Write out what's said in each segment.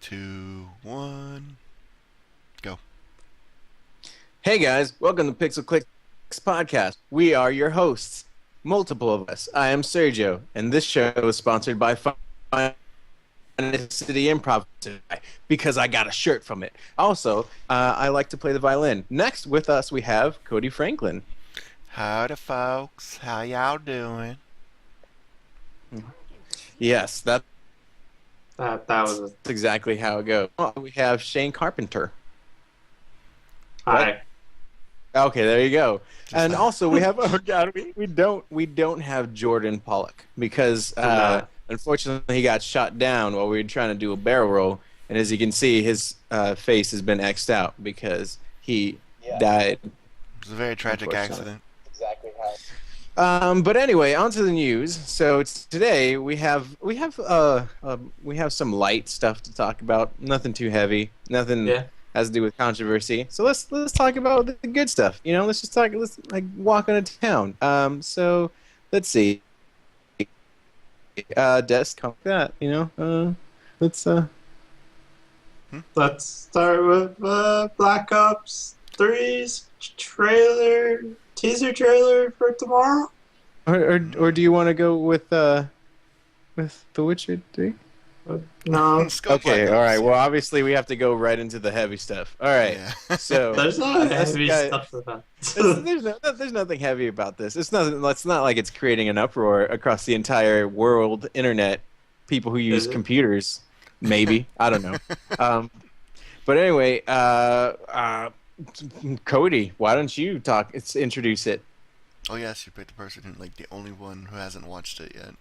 two, one, go. Hey guys, welcome to Pixel Clicks podcast. We are your hosts, multiple of us. I am Sergio, and this show is sponsored by Final City Improv today because I got a shirt from it. Also, I like to play the violin. Next with us, we have Cody Franklin. Howdy, folks. How y'all doing? Yes, that's That was exactly how it goes. We have Shane Carpenter. hi. Okay, there you go. Just And that. also we have we don't have Jordan Pollock because unfortunately he got shot down while we were trying to do a barrel roll, and as you can see, his face has been X'd out because he died. It was a very tragic Unfortunately. accident. But anyway, on to the news. So today we have some light stuff to talk about. Nothing too heavy. Nothing Yeah. has to do with controversy. So let's talk about the good stuff. You know, let's like walk into town. So let's see. Desk come that. You know. Let's Let's start with Black Ops 3's teaser trailer for tomorrow. or do you want to go with The Witcher 3? No, Let's go Okay, Black all right. Ops. Well, obviously we have to go right into the heavy stuff. All right. Yeah. So there's not unless heavy you guys- stuff about there's nothing heavy about this. It's not like it's creating an uproar across the entire world, internet, people who use Is it? computers. Maybe I don't know. But anyway, Cody, why don't you introduce it? Oh yes, you picked the person, like the only one who hasn't watched it yet.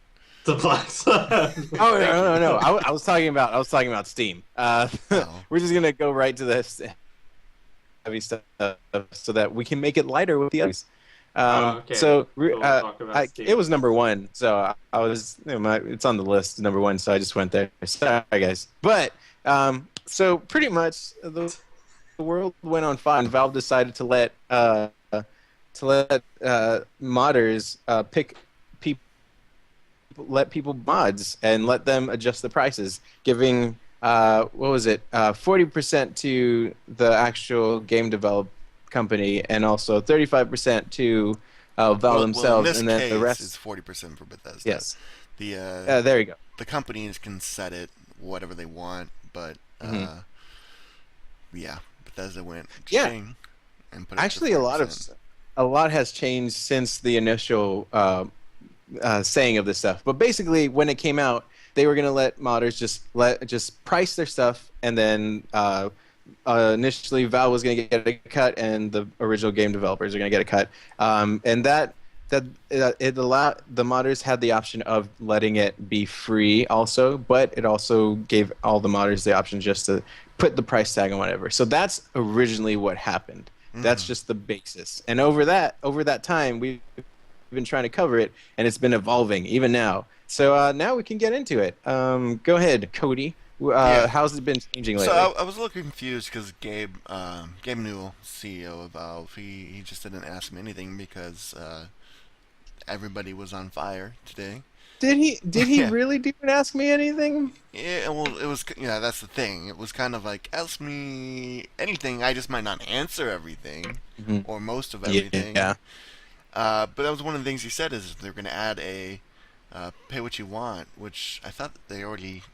the Black Ops. Oh no! I was talking about Steam. Oh. We're just gonna go right to the heavy stuff so that we can make it lighter with the others. Okay. So We'll talk about Steam. it was number one, so I was it's on the list number one, so I just went there. Sorry, guys, but so pretty much the world went on fire, and Valve decided to let modders pick people, let people mods and let them adjust the prices, giving 40% to the actual game develop company, and also 35% to Valve themselves, in this and then case, the rest. is 40% for Bethesda. Yes, The there you go. the companies can set it whatever they want, but Mhm. yeah, Bethesda went Yeah. ching and put it Actually, to a 40%. lot has changed since the initial saying of this stuff. But basically, when it came out, they were gonna let modders just price their stuff, and then initially Valve was gonna get a cut, and the original game developers are gonna get a cut. And it allowed the modders had the option of letting it be free also, but it also gave all the modders the option just to put the price tag on whatever. So that's originally what happened. That's just the basis. And over that time, we've been trying to cover it, and it's been evolving even now. So now we can get into it. Go ahead, Cody. Yeah. How's it been changing lately? So I was a little confused because Gabe Newell, CEO of Valve, he just didn't ask me anything because everybody was on fire today. Did he Yeah. really didn't ask me anything? Yeah, well, it was that's the thing. It was kind of like ask me anything. I just might not answer everything Mhm. or most of everything. Yeah. But that was one of the things he said is they're going to add a pay what you want, which I thought that they already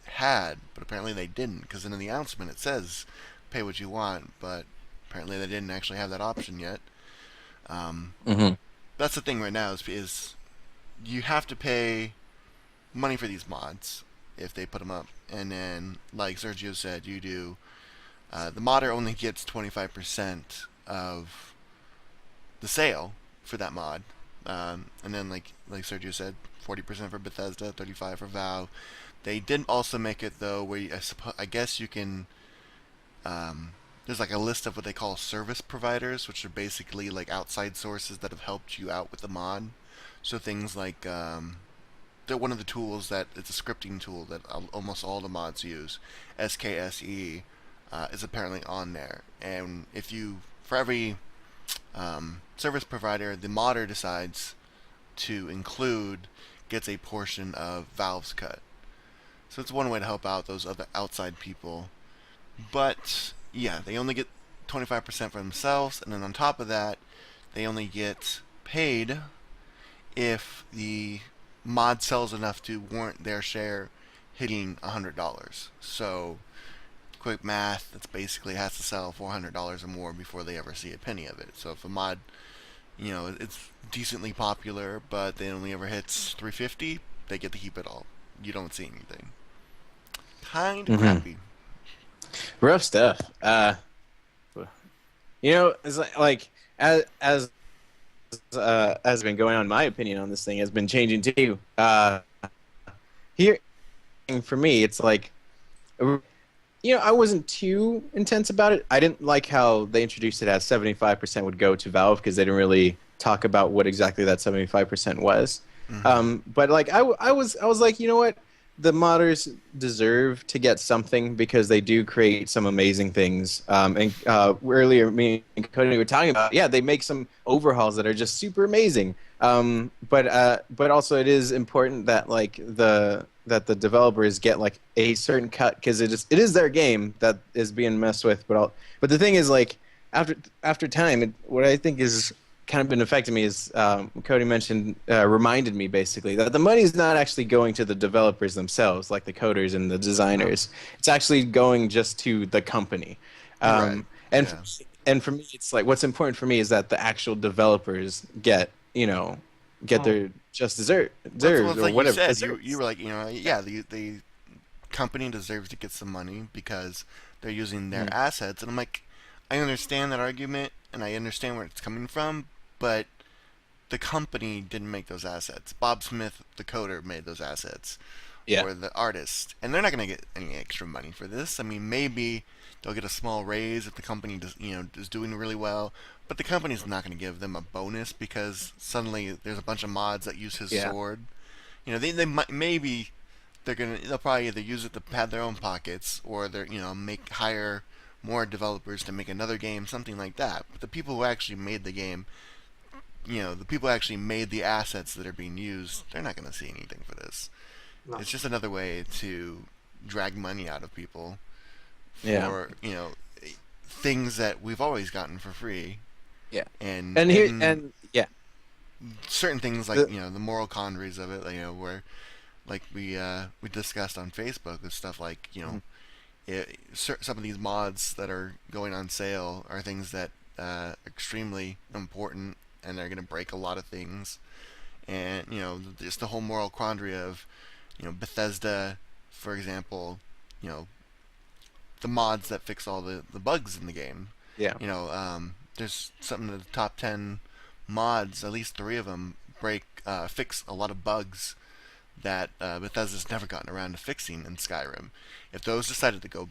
had, but apparently they didn't, because in the announcement it says pay what you want, but apparently they didn't actually have that option yet. Mm-hmm. That's the thing right now is you have to pay money for these mods if they put them up, and then like Sergio said, you do. The modder only gets 25% of the sale for that mod, and then like Sergio said, 40% for Bethesda, 35 for Valve. They did also make it though where I guess you can. There's like a list of what they call service providers, which are basically like outside sources that have helped you out with the mod. So things like they're one of the tools that it's a scripting tool that almost all the mods use. SKSE is apparently on there, and if you for every service provider the modder decides to include gets a portion of Valve's cut. So it's one way to help out those other outside people. But yeah, they only get 25% for themselves, and then on top of that, they only get paid if the mod sells enough to warrant their share hitting $100. So quick math, that's basically has to sell $400 or more before they ever see a penny of it. So if a mod, it's decently popular, but it only ever hits 350, they get to keep it all. You don't see anything. Kind of Hmm. crappy. Rough stuff. It's like as been going on, my opinion on this thing has been changing too. Here for me, it's like, I wasn't too intense about it. I didn't like how they introduced it as 75% would go to Valve because they didn't really talk about what exactly that 75% was. Mm-hmm. But like I was like, you know what? The modders deserve to get something because they do create some amazing things. And earlier, me and Cody were talking about, yeah, they make some overhauls that are just super amazing. But also it is important that the developers get like a certain cut because it is their game that is being messed with. But the thing is, like, after time, what I think is kind of been affecting me is, Cody mentioned, reminded me basically that the money is not actually going to the developers themselves, like the coders and the designers. It's actually going just to the company. Right. And Yeah. for me, it's like what's important for me is that the actual developers get Oh, their just dessert, Well, deserves it's or like you whatever said. You desserts. were like, yeah, the company deserves to get some money because they're using their Mhm. assets. And I'm like, I understand that argument and I understand where it's coming from, but the company didn't make those assets. Bob Smith, the coder, made those assets, Yeah. or the artist, and they're not going to get any extra money for this. I mean, maybe they'll get a small raise if the company is doing really well, but the company's not going to give them a bonus because suddenly there's a bunch of mods that use his Yeah. sword. They might, maybe they'll probably either use it to pad their own pockets or they're make hire more developers to make another game, something like that. But the people who actually made the game, the people who actually made the assets that are being used, they're not going to see anything for this. no. It's just another way to drag money out of people Yeah. for things that we've always gotten for free, Yeah. and And here and and yeah. certain things like The, the moral quandaries of it, where like we discussed on Facebook with stuff like some of these mods that are going on sale are things that extremely important and they're going to break a lot of things, and just the whole moral quandary of Bethesda, for example, you know the mods that fix all the bugs in the game. yeah. There's something in the top 10 mods, at least three of them fix a lot of bugs that Bethesda's never gotten around to fixing in Skyrim. If those decided to go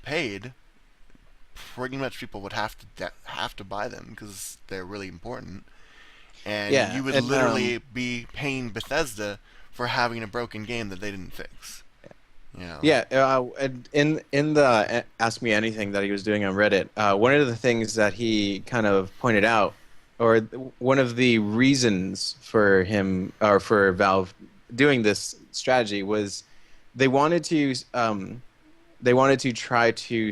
paid, pretty much people would have to buy them because they're really important, and Yeah. you would And literally be paying Bethesda for having a broken game that they didn't fix. You know. Yeah, and in the Ask Me Anything that he was doing on Reddit, one of the things that he kind of pointed out, or one of the reasons for him or for Valve doing this strategy was they wanted to try to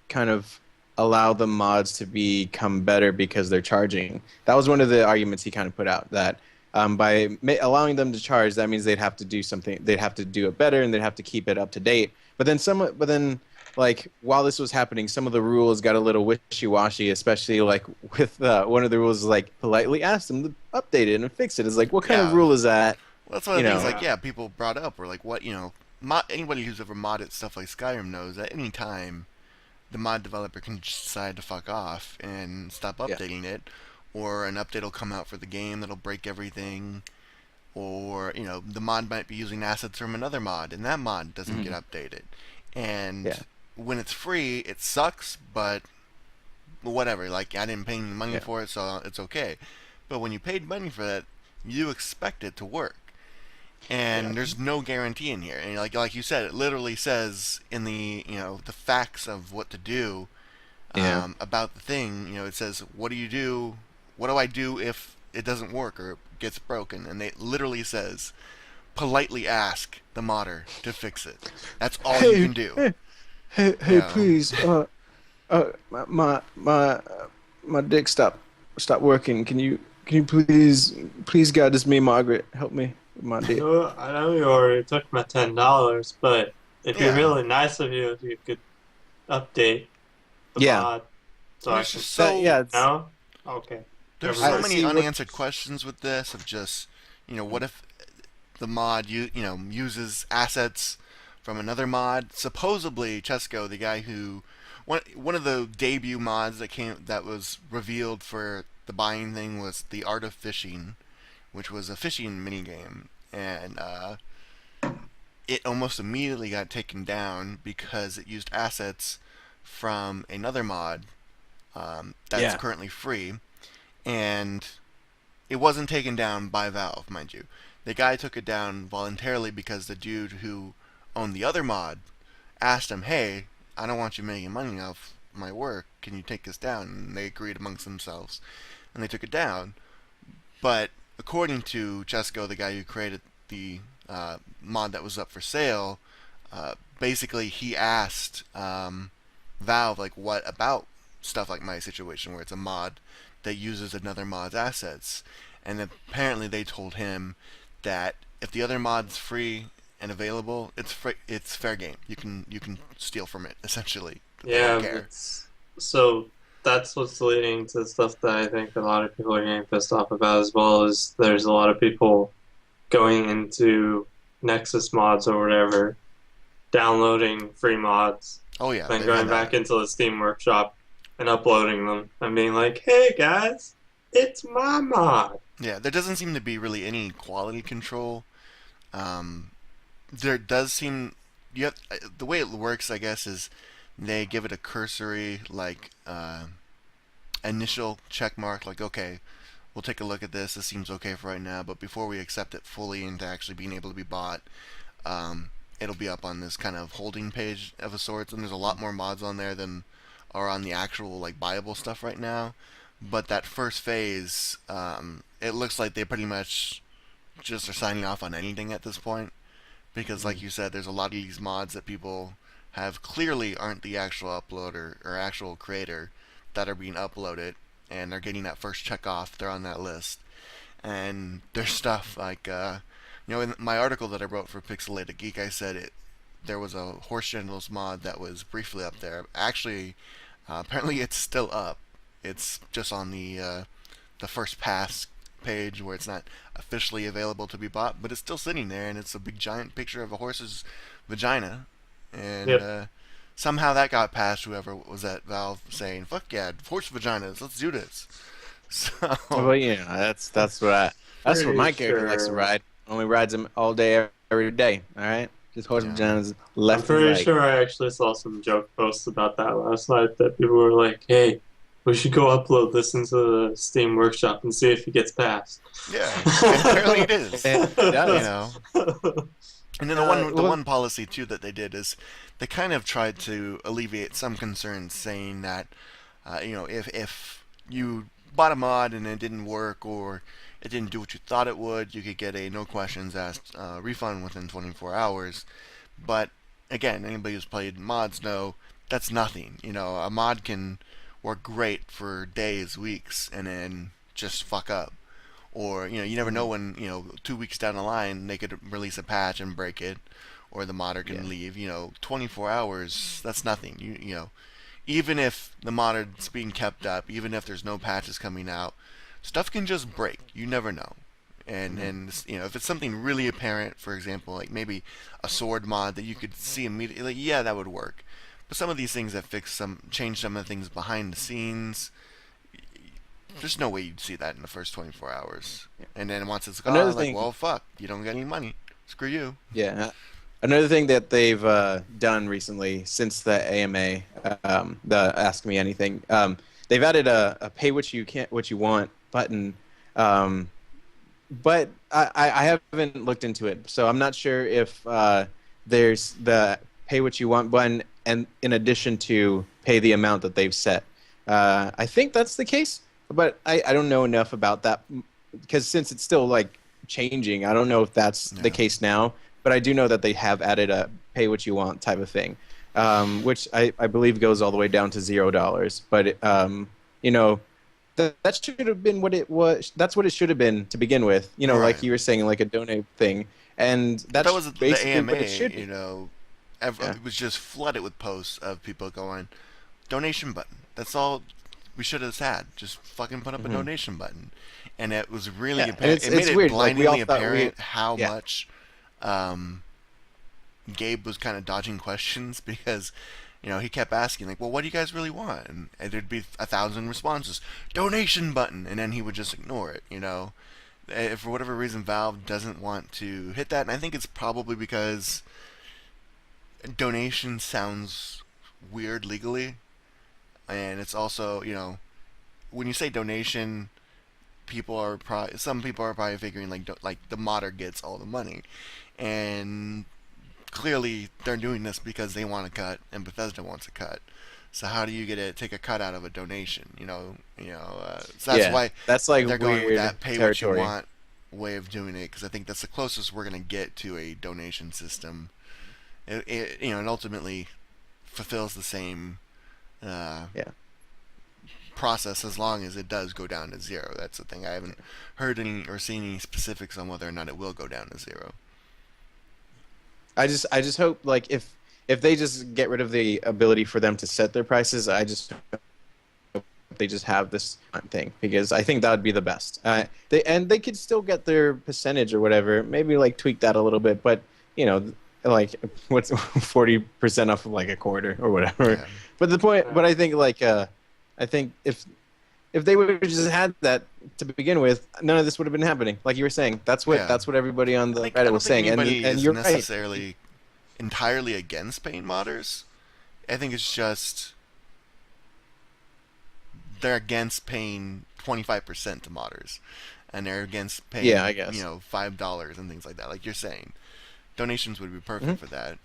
kind of allow the mods to become better because they're charging. That was one of the arguments he kind of put out that by allowing them to charge, that means they'd have to do something. They'd have to do it better, and they'd have to keep it up to date. But then, like while this was happening, some of the rules got a little wishy-washy. Especially like with one of the rules, like politely ask them to update it and fix it. It's like, what kind of Yeah. rule is that? Well, that's one You of the things. know? Like, Yeah. yeah, people brought up were like, what anybody who's ever modded stuff like Skyrim knows that any time the mod developer can just decide to fuck off and stop Yeah. updating it, or an update will come out for the game that'll break everything, or the mod might be using assets from another mod and that mod doesn't get Mhm. updated, and Yeah. when it's free it sucks, but whatever. Like, I didn't pay any money Yeah. for it, so it's okay. But when you paid money for that, you expect it to work, Yeah. and there's no guarantee in here. And like you said, it literally says in the facts of what to do Yeah. about the thing. It says, what do you do? What do I do if it doesn't work or it gets broken? And it literally says, politely ask the modder to fix it. That's all you can do. Hey, Yeah. please, my dick stop working. Can you please God, it's me, Margaret, help me with my dick. I know you already took my $10, but it'd be Yeah. really nice of you if you could update the Yeah. mod so I There's can. just so Yeah, it's, No? Okay. there's Never so mind. many see what. unanswered questions with this of just, what if the mod uses assets from another mod? Supposedly Chesco, the guy who one of the debut mods that was revealed for the buying thing was the Art of Fishing, which was a fishing minigame, and it almost immediately got taken down because it used assets from another mod that's Yeah. currently free, and it wasn't taken down by Valve, mind you. The guy took it down voluntarily because the dude who owned the other mod asked him, "Hey, I don't want you making money off my work. Can you take this down?" And they agreed amongst themselves, and they took it down. But according to Chesco, the guy who created the mod that was up for sale, basically he asked Valve, like, what about stuff like my situation where it's a mod that uses another mod's assets, and apparently they told him that if the other mod's free and available, it's fair game. You can steal from it essentially. They Yeah, don't care. so that's what's leading to stuff that I think a lot of people are getting pissed off about as well. Is there's a lot of people going into Nexus mods or whatever, downloading free mods, Oh yeah, then they've going had back that. into the Steam Workshop and uploading them and being like, "Hey guys, it's my mod." Yeah, there doesn't seem to be really any quality control. Um, there does seem the way it works, I guess, is they give it a cursory initial check mark, like, okay, we'll take a look at this. This seems okay for right now, but before we accept it fully into actually being able to be bought, it'll be up on this kind of holding page of a sorts. And there's a lot more mods on there than are on the actual like buyable stuff right now. But that first phase, it looks like they pretty much just are signing off on anything at this point, because like you said, there's a lot of these mods that people have clearly aren't the actual uploader or actual creator that are being uploaded, and they're getting that first check off. They're on that list, and there's stuff like in my article that I wrote for Pixelated Geek, I said there was a Horse Genitals mod that was briefly up there. Actually, apparently it's still up. It's just on the first pass page where it's not officially available to be bought, but it's still sitting there, and it's a big giant picture of a horse's vagina, and Yep. somehow that got past whoever was at Valve saying, "Fuck yeah, horse vaginas, let's do this." So Well, that's what Pretty my character likes to sure. ride. Only rides them all day, every day. All right, just horse Yeah. vaginas I'm left and pretty right. sure I actually saw some joke posts about that last night that people were like, "Hey, we should go upload this into the Steam Workshop and see if it gets passed." yeah, and apparently it is. It You does. know, and then the Well, one policy too that they did is they kind of tried to alleviate some concerns, saying that if you bought a mod and it didn't work, or it didn't do what you thought it would, you could get a no questions asked refund within 24 hours. But again, anybody who's played mods know that's nothing. A mod can work great for days, weeks, and then just fuck up. Or you never know when 2 weeks down the line they could release a patch and break it, or the modder can yeah. leave. 24 hours, that's nothing. Even if the modder's being kept up, even if there's no patches coming out, stuff can just break. You never know. And if it's something really apparent, for example, like maybe a sword mod that you could see immediately, yeah, that would work. But some of these things that change some of the things behind the scenes, there's no way you'd see that in the first 24 hours. And then once it's gone, Another like, thing, well, fuck, you don't get any money. Screw you. yeah. Another thing that they've done recently since the AMA, the Ask Me Anything, they've added a pay what you want button, but I haven't looked into it, so I'm not sure if there's the pay what you want button, and in addition to pay the amount that they've set. I think that's the case, but I don't know enough about that, because since it's still like changing. I don't know if that's the Yeah. case now, but I do know that they have added a pay what you want type of thing, which I believe goes all the way down to $0. But you know, that should have been what it was. That's what it should have been to begin with. You know, like Right. you were saying, like a donate thing, and But that that's was the basically what it AMA, should you be. know, Yeah. it was just flooded with posts of people going, donation button. That's all we should have had. Just fucking put up a Hmm. donation button. And it was really Yeah, and apparent. It made it's it weird. Like we all blindingly thought we, apparent how yeah. much um, Gabe was kind of dodging questions because, you know, he kept asking, like, well, what do you guys really want? And there'd be 1,000 responses, donation button. And then he would just ignore it, you know. For whatever reason, Valve doesn't want to hit that. And I think it's probably because donation sounds weird legally, and it's also, you know, when you say donation, some people are probably figuring like the modder gets all the money, and clearly they're doing this because they want a cut and Bethesda wants a cut. So how do you take a cut out of a donation? So that's Yeah, why that's like they're going with weird that pay what you territory. want way of doing it, because I think that's the closest we're gonna get to a donation system. It ultimately fulfills the same uh, Yeah. process as long as it does go down to zero. That's the thing. I haven't heard any or seen any specifics on whether or not it will go down to zero. I just hope like if they just get rid of the ability for them to set their prices, I just hope they just have this thing because I think that would be the best. They could still get their percentage or whatever, maybe like tweak that a little bit, but you know, like what's 40% off of like a quarter or whatever. Yeah. But the point, but I think like I think if they would have just had that to begin with, none of this would have been happening. Like you were saying, Yeah. that's what everybody on the I Reddit don't was think saying, and anybody is you're right. necessarily entirely against paint modders. I think it's just they're against paying 25% to modders, and they're against paying Yeah, I guess. $5 and things like that. Like you're saying, donations would be perfect Mhm. for that.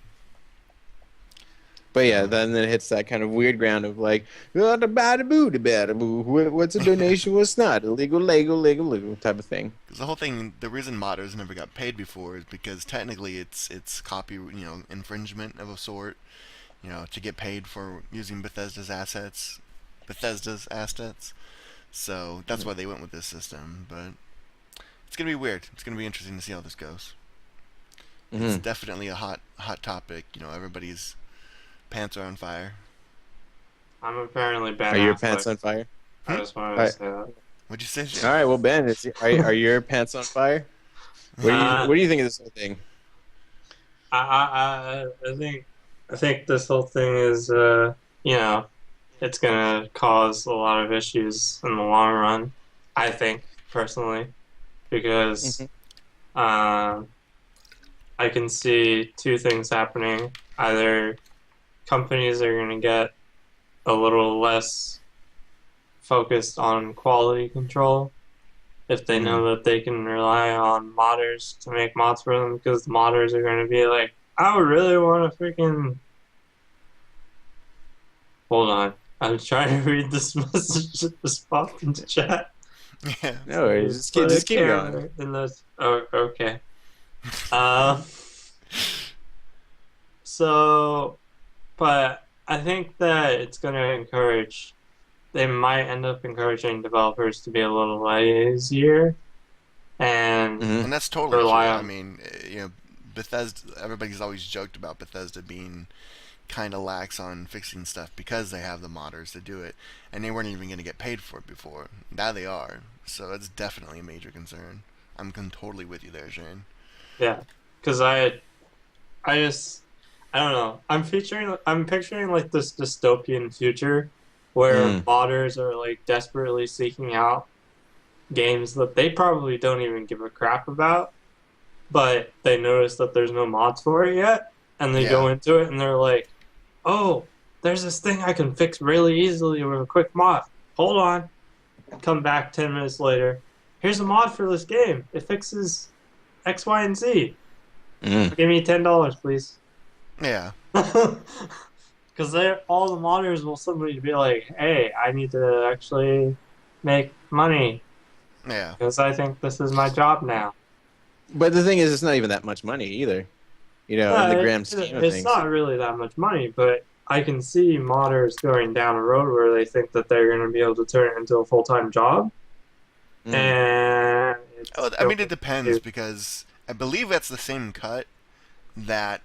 But yeah, So, then it hits that kind of weird ground of like, oh, the bada boo, the bada boo. What's a donation? What's not? Illegal, legal, legal, legal type of thing. because the whole thing, the reason modders never got paid before is because technically it's copy, infringement of a sort. To get paid for using Bethesda's assets. So that's why they went with this system. But it's gonna be weird. It's gonna be interesting to see how this goes. It's Hmm. definitely a hot topic. Everybody's pants are on fire. I'm apparently Ben Are your Affleck. pants on fire? I just wanted to Alright. say that. What'd you say, All Shane? right, well, Ben, are your pants on fire? What do you think of this whole thing? I think this whole thing is it's gonna cause a lot of issues in the long run. I think personally, because Mhm. um, I can see two things happening. Either companies are gonna get a little less focused on quality control if they know that they can rely on modders to make mods for them, because the modders are going to be like, I would really want to freaking. Hold on. I'm trying to read this message that just popped into chat. Yeah. No worries, just keep going. Okay. Uh, so, but I think that it's going to encourage. They might end up encouraging developers to be a little lazier and Mhm. And that's totally true. rely I on. mean, Bethesda. Everybody's always joked about Bethesda being kind of lax on fixing stuff because they have the modders to do it, and they weren't even going to get paid for it before. Now they are, so it's definitely a major concern. Totally with you there, Shane. Yeah, because I don't know. I'm picturing like this dystopian future where Mm. modders are like desperately seeking out games that they probably don't even give a crap about, but they notice that there's no mods for it yet, and they go Yeah. into it and they're like, "Oh, there's this thing I can fix really easily with a quick mod. Hold on." Come back 10 minutes later. Here's a mod for this game. It fixes X, Y, and Z. Mm. Give me $10, please. Yeah. Because all the modders will suddenly be like, "Hey, I need to actually make money Yeah. because I think this is my job now." But the thing is, it's not even that much money either. You know, in the grand scheme of It's things. not really that much money, but I can see modders going down a road where they think that they're going to be able to turn it into a full-time job, Mm. and it's Oh, I mean, it depends to- because I believe that's the same cut that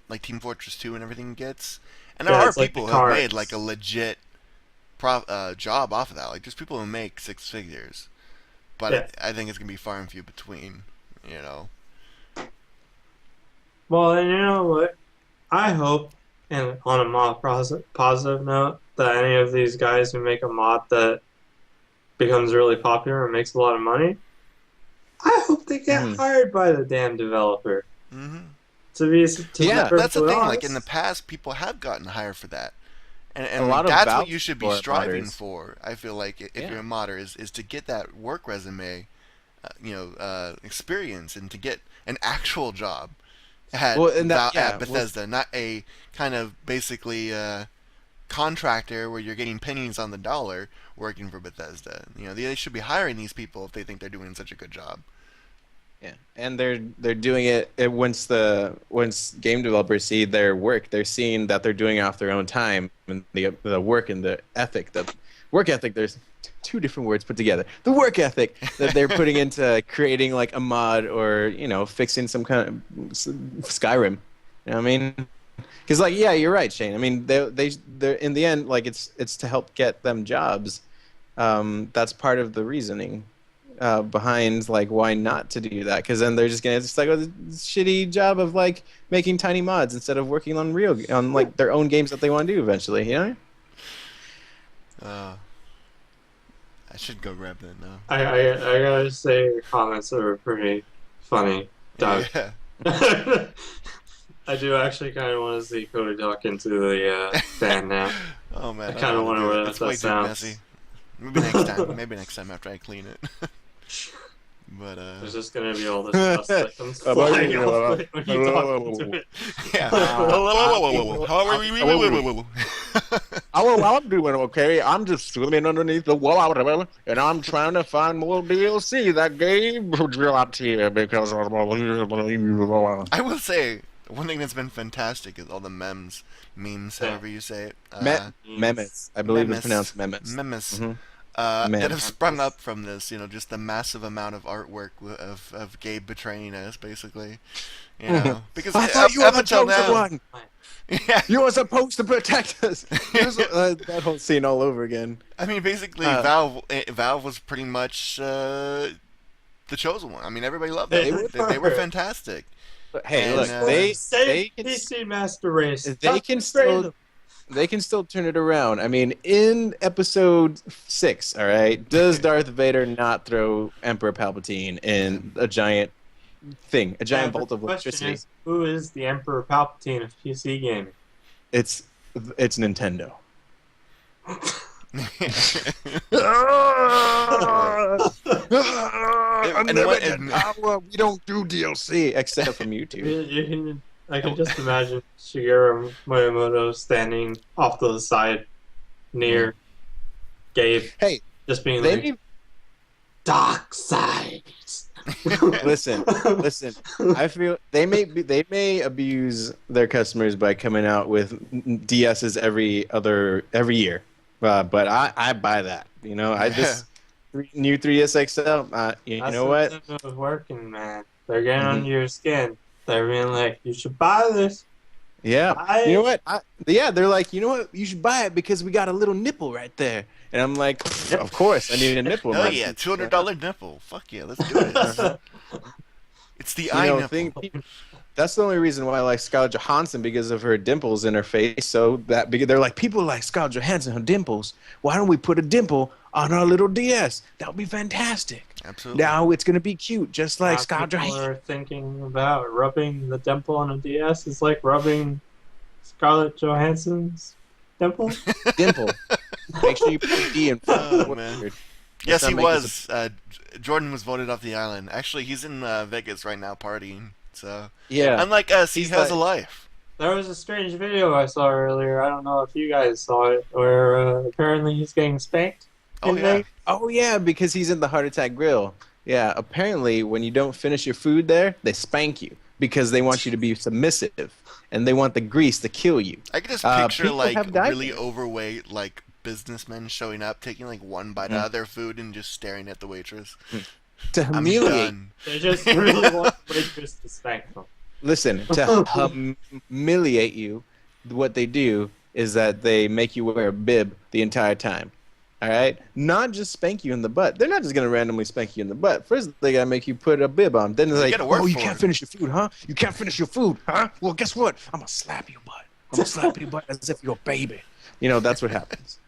like Team Fortress 2 and everything gets. And there Yeah, are it's like people the who have made cards. like a legit job off of that. Like there's people who make six figures, but Yeah. I think it's gonna be far and few between. You know. Well, and you know what? I hope, and on a more positive note, that any of these guys who make a mod that becomes really popular and makes a lot of money, I hope they get Mhm. hired by the damn developer. Hmm. To be Yeah, be That's the thing. Like in the honest. past, people have gotten hired for that, and A lot of that's what vouch you should be for striving modders. for. I feel like if Yeah. you're a modder, is to get that work resume, experience, and to get an actual job at Well, and that at well, Bethesda, not a kind of basically contractor where you're getting pennies on the dollar working for Bethesda. You know, they should be hiring these people if they think they're doing such a good job. yeah, and they're doing it once game developers see their work, they're seeing that they're doing it off their own time, and the work and the ethic, the work ethic. There's two different words put together. The work ethic that they're putting into creating like a mod or fixing some kind of Skyrim. You know what I mean? Because like yeah, you're right, Shane. I mean they're in the end like it's to help get them jobs. That's part of the reasoning behind like why not to do that, because then they're just gonna just like a shitty job of like making tiny mods instead of working on like their own games that they want to do eventually, you know. Uh, I should go grab that now. I gotta say, your comments are pretty funny, Doug. Yeah. I do actually kind of want to see Cody talk into the fan now. Oh man, I kinda wanna wonder do it. what It's that way too sounds. messy. Maybe next time. Maybe next time after I clean it. But There's just gonna be all this dust that comes Uh, flying off it when you talk into it. yeah. I'm doing okay. I'm just swimming underneath the water, and I'm trying to find more DLC that game dropped here because I will say one thing that's been fantastic is all the memes, Yeah. however you say it. Memes. I believe Memes. it's pronounced Memes. Memes. Mhm. That Memes. have sprung up from this, just the massive amount of artwork of Gabe betraying us, basically. You know, because I thought you were up the until chosen now, one. yeah. You were supposed to protect us. That whole scene all over again. I mean, basically, Valve was pretty much the chosen one. I mean, everybody loved They them. were. They were fantastic. But hey, And, look, they Save can PC Master Race. they Stop can betraying still them. they can still turn it around. I mean, in episode 6, all right, does Darth Vader not throw Emperor Palpatine in a giant thing, a giant Yeah, bolt but of the question electricity? is, who is the Emperor Palpatine of PC gaming? It's Nintendo. We don't do DLC except from YouTube. I can just imagine Shigeru Miyamoto standing off to the side near Gabe, Hey, just being they like, may, dark side. listen. I feel they may abuse their customers by coming out with DSs every year, but I buy that. New 3DS XL. You That's know what? Nintendo's working, man. They're getting Mhm. under your skin. They're being like, you should buy this. Yeah. Buy You know it. what? They're like, you know what? You should buy it because we got a little nipple right there. And I'm like, of course, I need a nipple. Hell man. yeah, $200 nipple. Fuck yeah, let's do it. It's the eye nipple. That's the only reason why I like Scarlett Johansson, because of her dimples in her face. So because they're like, people like Scarlett Johansson, her dimples. Why don't we put a dimple on our little DS? That would be fantastic. Absolutely. Now it's gonna be cute, just like Now Scarlett people Johansson. are thinking about rubbing the dimple on a DS is like rubbing Scarlett Johansson's dimple. Dimple. Make sure you put a D in front. Oh, man. Let's Yes, not he make was. Jordan was voted off the island. Actually, he's in Vegas right now partying. So, Yeah. unlike us, he He's has a like- life. There was a strange video I saw earlier. I don't know if you guys saw it, where apparently he's getting spanked. Oh in yeah. Vegas. Oh yeah, because he's in the Heart Attack Grill. Yeah, apparently when you don't finish your food there, they spank you because they want you to be submissive and they want the grease to kill you. I can just picture People like have died really there. overweight like businessmen showing up, taking like one bite out of their food and just staring at the waitress. To I'm humiliate. done. They just really want waitress to spank them. Listen, to humiliate you, what they do is that they make you wear a bib the entire time. All right? Not just spank you in the butt. They're not just going to randomly spank you in the butt. First, they got to make you put a bib on. Then they're like, gotta work oh, you for can't it." finish your food, huh? You can't finish your food, huh? Well, guess what? I'm going to slap your butt. I'm going to slap your butt as if you're a baby. You know, that's what happens.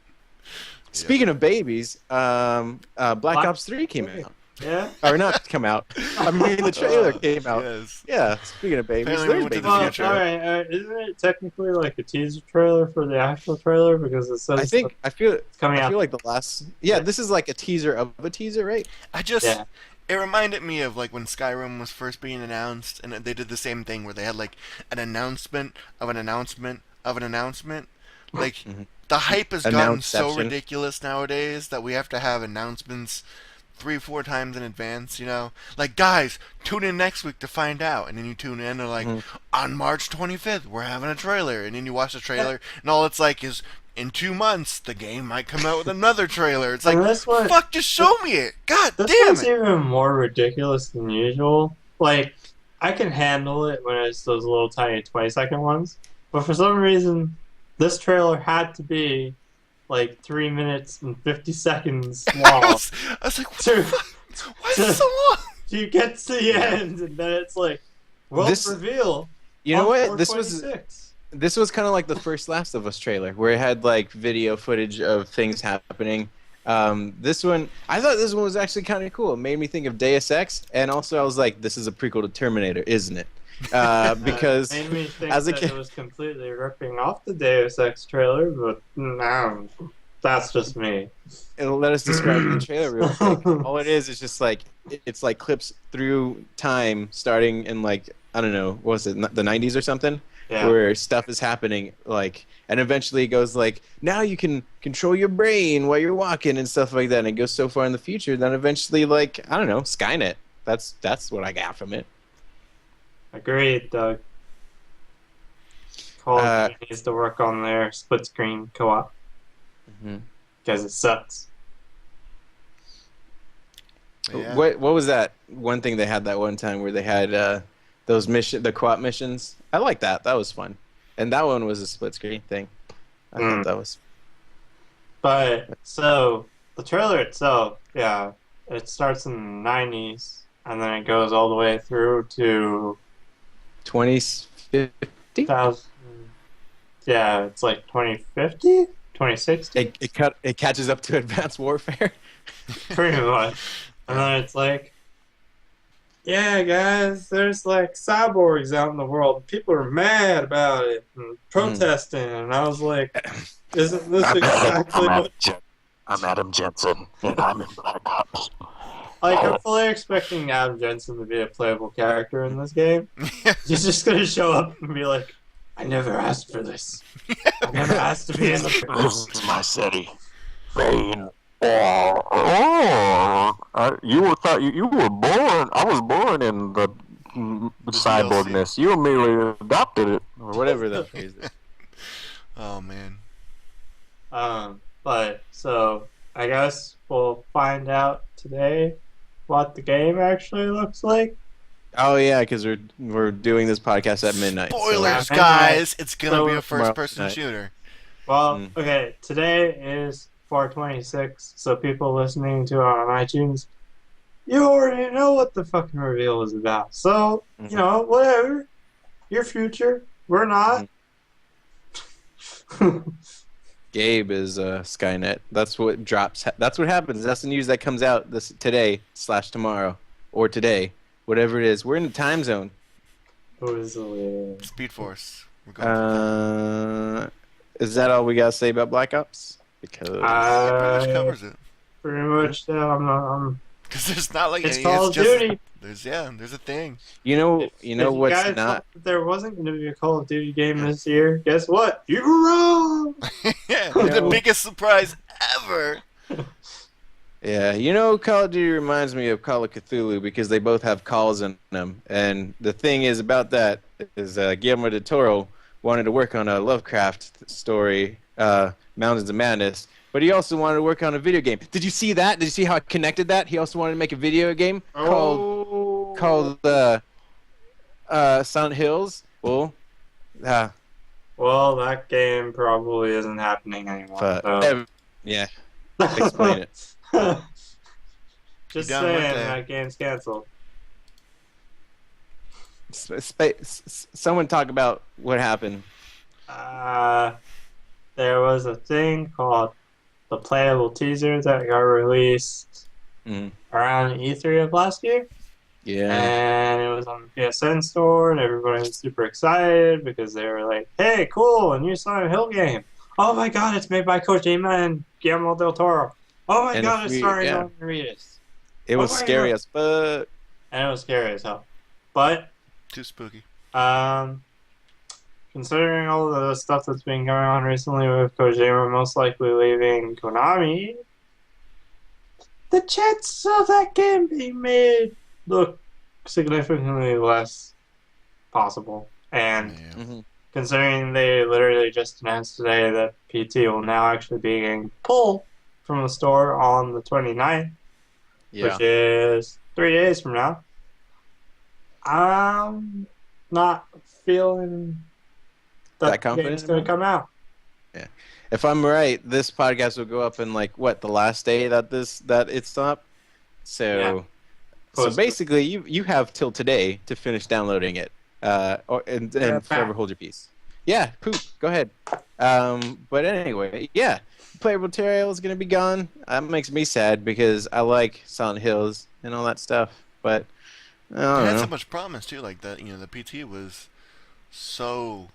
Speaking of babies, Black Ops 3 came out. Yeah. Or not come out. I mean, the trailer came out. Yes. Yeah, speaking of babies, Apparently we there's went to babies. the Well, future. alright, isn't it technically like a teaser trailer for the actual trailer because it says I feel it's coming I out? feel like the last this is like a teaser of a teaser, right? I just Yeah. it reminded me of like when Skyrim was first being announced, and they did the same thing where they had like an announcement of an announcement of an announcement. Like the hype has gotten so Announceception. ridiculous nowadays that we have to have announcements 3-4 times in advance. You know, like guys, tune in next week to find out, and then you tune in and like on March 25th we're having a trailer, and then you watch the trailer, and all it's like is. In 2 months, the game might come out with another trailer. It's like, And this one- fuck, just show me it. God This damn one's it. even more ridiculous than usual. Like, I can handle it when it's those little tiny 20-second ones, but for some reason, this trailer had to be like 3 minutes and 50 seconds I long. was like, what the fuck? Why is it so long? You get to the end, and then it's like, world This- reveal. You know on what? 4/26. This was kind of like the first Last of Us trailer, where it had like video footage of things happening. This one, I thought this one was actually kind of cool. It made me think of Deus Ex, and also I was like, this is a prequel to Terminator, isn't it? Because Made me think as a that kid- it was completely ripping off the Deus Ex trailer, but no, that's just me. it'll let us describe the trailer real quick. All it is just like it's like clips through time, starting in like I don't know, what was it, the 90s or something, Yeah. where stuff is happening, like, and eventually it goes like, now you can control your brain while you're walking and stuff like that. And it goes so far in the future, then eventually, like, I don't know, Skynet. That's what I got from it. Agreed, Doug. Call of Uh, Duty needs to work on their split screen co-op Mhm. because it sucks. Yeah. What was that one thing they had that one time where they had those the co-op missions? I like that. That was fun, and that one was a split screen thing. I thought that was. But so the trailer itself, yeah, it starts in the 90s and then it goes all the way through to 2050. 2000. Yeah, it's like 2050, 2060, It catches up to Advanced Warfare. pretty much. And then it's like, yeah, guys, there's like cyborgs out in the world. People are mad about it and protesting. And I was like, isn't this exactly what? I'm Adam Jensen, and I'm in Black Ops. Like, I'm fully expecting Adam Jensen to be a playable character in this game. He's just gonna show up and be like, I never asked for this. I never asked to be in the This is my city. Bane. You were born. I was born in the cyborgness. You immediately adopted it. Or whatever that phrase is. Oh man. But, so, I guess we'll find out today what the game actually looks like. Oh yeah, because we're doing this podcast at midnight. so- Spoilers, So- guys. It's gonna So- be a first-person Tomorrow night. shooter. Well, Mm. okay, today is 4/26, so people listening to it on iTunes, you already know what the fucking reveal is about. So, you know, whatever. Your future. We're not. Gabe is Skynet. That's what drops. That's what happens. That's the news that comes out this today/tomorrow or today, whatever it is. We're in the time zone. Who is the leader? Speed Force. We're going Is that all we gotta say about Black Ops? Because pretty much I covers it. pretty much, I'm Because there's not like it's any. Call of just, Duty. There's a thing. you know If what's you guys not. thought that there wasn't going to be a Call of Duty game this year, guess what? You were wrong! Yeah, You the know- biggest surprise ever. Yeah, Call of Duty reminds me of Call of Cthulhu because they both have calls in them. And the thing is about that is Guillermo del Toro wanted to work on a Lovecraft story, Mountains of Madness, but he also wanted to work on a video game. Did you see that? Did you see how I connected that? He also wanted to make a video game called Silent Hills. Well, Well, that game probably isn't happening anymore. yeah. Explain it. Just You done saying, with that game's canceled. Someone talk about what happened. There was a thing called the playable teaser that got released around E3 of last year. Yeah. And it was on the PSN store, and everybody was super excited because they were like, hey, cool, a new Silent Hill game. Oh my god, it's made by Kojima and Guillermo del Toro. Oh my god, it's starring Norman Reedus. It was scary as fuck. And it was scary as hell. But, Too spooky. considering all the stuff that's been going on recently with Kojima most likely leaving Konami, the chances of that game being made look significantly less possible. And Yeah. considering they literally just announced today that PT will now actually be getting pulled from the store on the 29th, which is 3 days from now, I'm not feeling that confident game's going to come out. If I'm right, this podcast will go up in the last day that it's up. So, so basically, you have till today to finish downloading it, and forever hold your peace. Yeah, poop. Go ahead. But anyway, yeah, playable material is gonna be gone. That makes me sad because I like Silent Hills and all that stuff. But I don't It had know. so much promise too, like that. The PT was so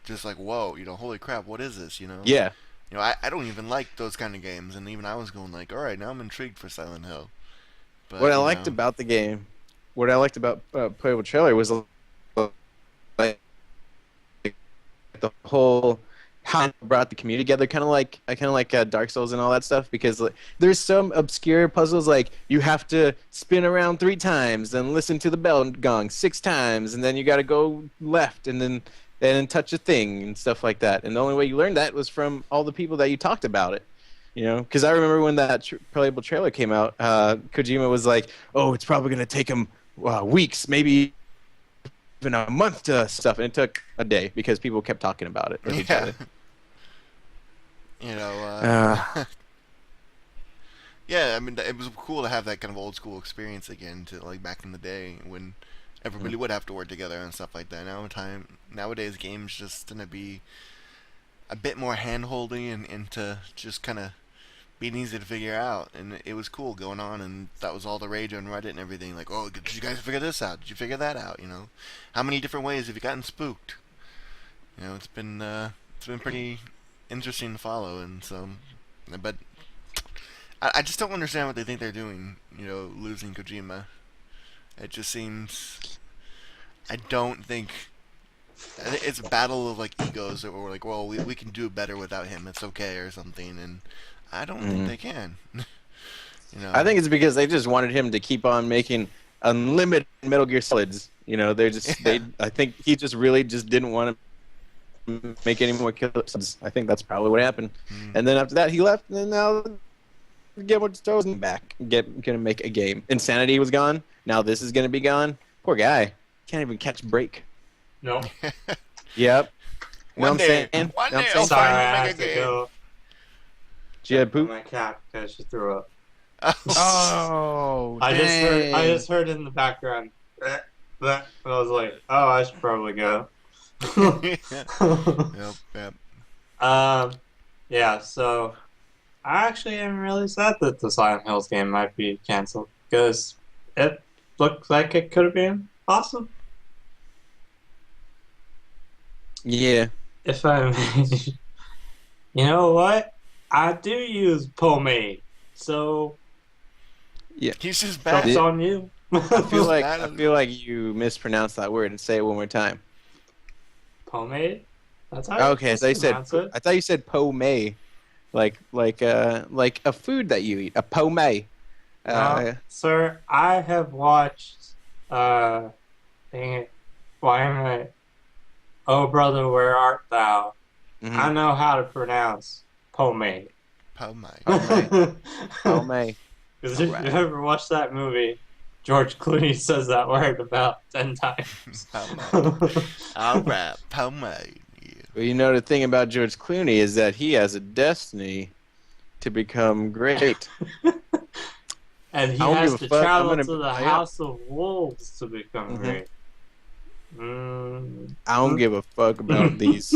just like, whoa, holy crap, what is this? Yeah. I don't even like those kind of games, and even I was going like, all right, now I'm intrigued for Silent Hill. But, What I liked about the game, what I liked about playable trailer was like the whole how it brought the community together, kind of like Dark Souls and all that stuff. Because there's some obscure puzzles like you have to spin around 3 times, then listen to the bell gong 6 times, and then you got to go left, and then touch a thing and stuff like that. And the only way you learned that was from all the people that you talked about it. Because I remember when that playable trailer came out, Kojima was like, "Oh, it's probably gonna take him weeks, maybe even a month to stuff," and it took a day because people kept talking about it with each other. Yeah, I mean, it was cool to have that kind of old school experience again, to like back in the day when everybody would have to work together and stuff like that. Nowadays, games just gonna be a bit more hand-holding and to just kind of being easy to figure out. And it was cool going on, and that was all the rage on Reddit and everything. Like, oh, did you guys figure this out? Did you figure that out? How many different ways have you gotten spooked? It's been pretty interesting to follow, and so, but I just don't understand what they think they're doing. Losing Kojima. It just seems. I don't think. I think it's a battle of egos, or well, we can do better without him. It's okay or something, and I don't think they can. I think it's because they just wanted him to keep on making unlimited Metal Gear Solids. They're just I think he just really just didn't want to make any more Killer Subs. I think that's probably what happened. And then after that, he left, and now Guillermo del Toro's back, gonna make a game. Insanity was gone. Now this is gonna be gone. Poor guy, can't even catch a break. No. Yep. One day I'll Sorry, I finally have make a to game. go. She had poop. My cat because she threw up. Oh, I just heard in the background. And I was like, oh, I should probably go. Yep. Yeah, so I actually am really sad that the Silent Hills game might be canceled because it looked like it could have been awesome. Yeah. If I may. You know what? I do use pomade, so He's just bad. that's on you. I feel like you mispronounced that word and say it one more time. Pomade? That's how Okay, so you said pronounce it. I thought you said pomade. like a food that you eat, a pome. Sir, I have watched. Dang it! Why am I? Oh, brother, where art thou? I know how to pronounce pomade. Pomade. Pome. Because if you ever watched that movie, George Clooney says that word about 10 times. Pomade. All right, pomade. Yeah. Well, you know the thing about George Clooney is that he has a destiny to become great. And he I don't has give a to fuck. I'm travel gonna to the buy it. House of Wolves to become Mhm. great. I don't give a fuck about these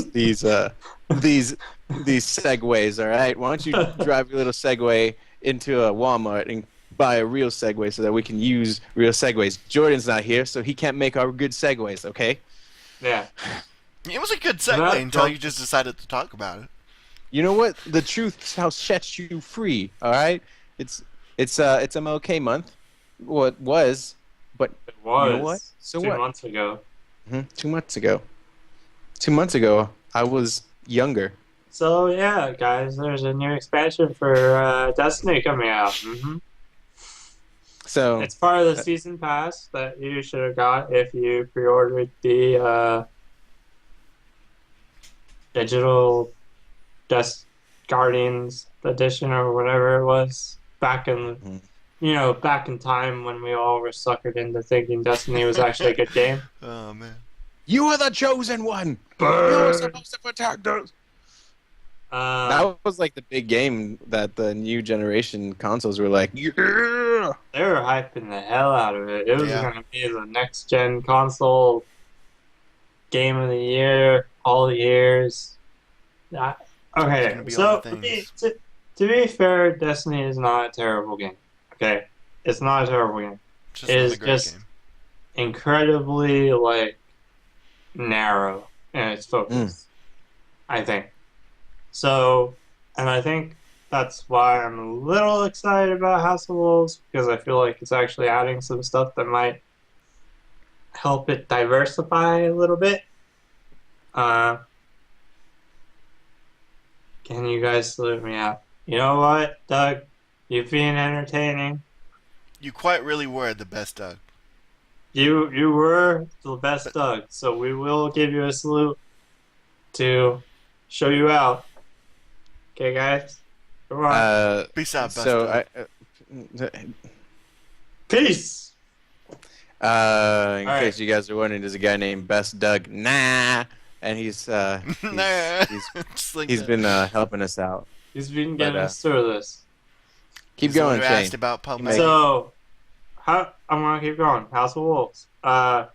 segways. All right, why don't you drive your little Segway into a Walmart and buy a real Segway so that we can use real Segways. Jordan's not here, so he can't make our good Segways. Okay. Yeah. It was a good That segue until drunk- you just decided to talk about it. You know what? The truth shall set you free. All right. It's MLK month. Well, it was, but It was you know what? So 2 what? months ago. 2 months ago. 2 months ago, I was younger. So yeah, guys, there's a new expansion for Destiny coming out. So It's part of the season pass that you should have got if you pre-ordered the digital Guardians edition or whatever it was back in back in time when we all were suckered into thinking Destiny was actually a good game. Oh man. you are the chosen one. You're supposed to protect us. That was like the big game that the new generation consoles were like, yeah. They were hyping the hell out of it. It was Yeah. going to be the next gen console game of the year, all the years. It's Okay, gonna be so all the to be, things. to be fair, Destiny is not a terrible game. Okay, it's not a terrible game. It's just It not is a great just game. incredibly narrow in its focus. I think. So, and I think that's why I'm a little excited about House of Wolves, because I feel like it's actually adding some stuff that might help it diversify a little bit. Can you guys salute me out? You know what, Doug? You've been entertaining. You quite really were the best Doug. You were the best Doug, so we will give you a salute to show you out. Okay, guys? Come on. Peace out, best So Doug. Peace! in right. case you guys are wondering, there's a guy named Best Doug. Nah, and he's Nah. Just like that. been helping us out. He's been getting But, us through this. Keep He's the one going, who Shane. asked about Pomade. So, I'm gonna keep going. House of Wolves. It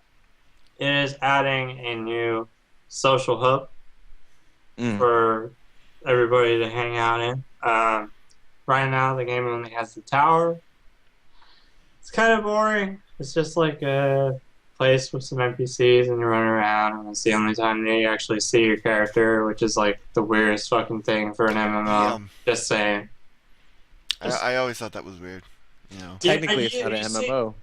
is adding a new social hub for everybody to hang out in. Right now, the game only has the tower. It's kind of boring. It's just like a place with some NPCs and you run around, and it's the only time that you actually see your character, which is like the weirdest fucking thing for an MMO. Just saying. I always thought that was weird. You know. Technically, it's not you an see- MMO.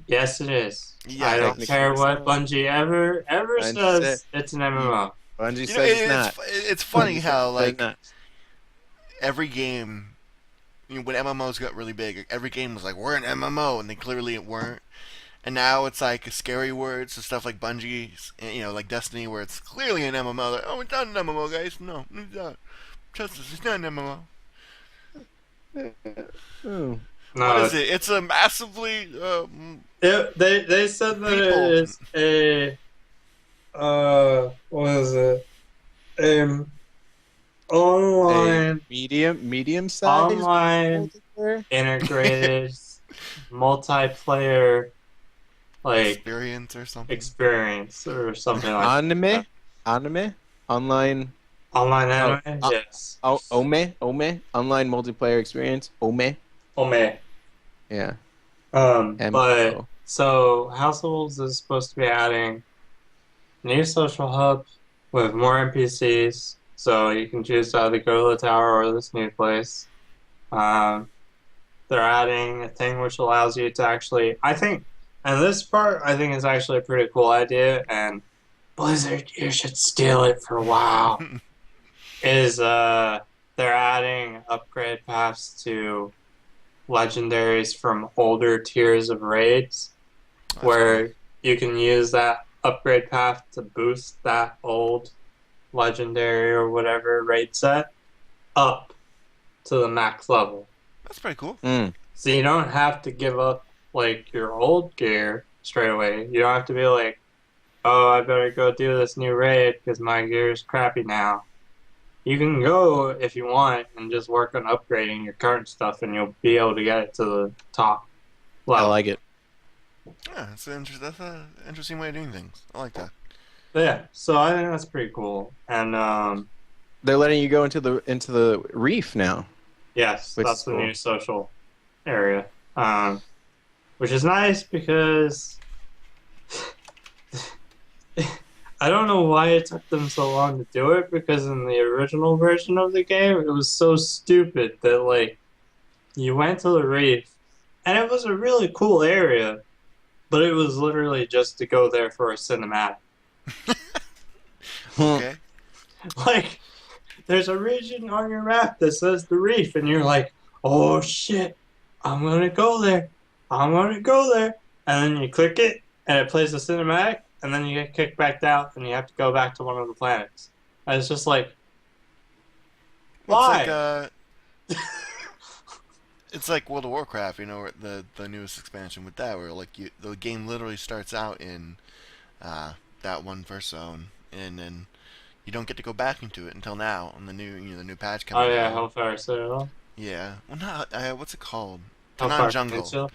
Yes, it is. Yeah, I don't technically care it's what not. Bungie ever Bungie says. said- It's an MMO. Bungie You know, says it's not. it's funny how Bungie says like not. every game, when MMOs got really big, every game was like, we're an MMO, and they clearly weren't. And now it's like scary words and stuff like Bungie, like Destiny, where it's clearly an MMO. Like, oh, it's not an MMO, guys. No, it's not. Trust us, it's not an MMO. Oh. No, What is it? It's a massively. They said that People. it is a what is it? Online Medium size. online integrated multiplayer experience or something. experience or something like Anime, online. online anime. Yes. Ome, online multiplayer experience. Ome. Ome. Yeah. But MMO. so House of Wolves is supposed to be adding new social hub with more NPCs, so you can choose to either go to the tower or this new place. They're adding a thing which allows you to actually, I think, and this part I think is actually a pretty cool idea, and Blizzard, you should steal it for WoW. Is they're adding upgrade paths to legendaries from older tiers of raids, That's where you can use that upgrade path to boost that old legendary or whatever raid set up to the max level. That's pretty cool. Mm. So you don't have to give up like your old gear straight away. You don't have to be like, oh, I better go do this new raid because my gear is crappy now. You can go if you want and just work on upgrading your current stuff, and you'll be able to get it to the top I level. like it. Yeah, that's an interesting way of doing things. I like that. Yeah, so I think that's pretty cool. And They're letting you go into the reef now. yes, Which that's is the cool. new social area, which is nice because I don't know why it took them so long to do it, because in the original version of the game, it was so stupid that, like, you went to the reef, and it was a really cool area, but it was literally just to go there for a cinematic. Okay. Like, there's a region on your map that says the reef, and you're like, oh shit, I'm gonna go there. I'm gonna go there. And then you click it, and it plays the cinematic, and then you get kicked back out, and you have to go back to one of the planets. And it's just like, why? It's like World of Warcraft, you know, where the newest expansion with that, where like the game literally starts out in that one first zone, and then you don't get to go back into it until now on the new patch Oh coming yeah, out. Hellfire Citadel. Yeah. Well, not what's it called? Hellfire Tanan Jungle. Peninsula.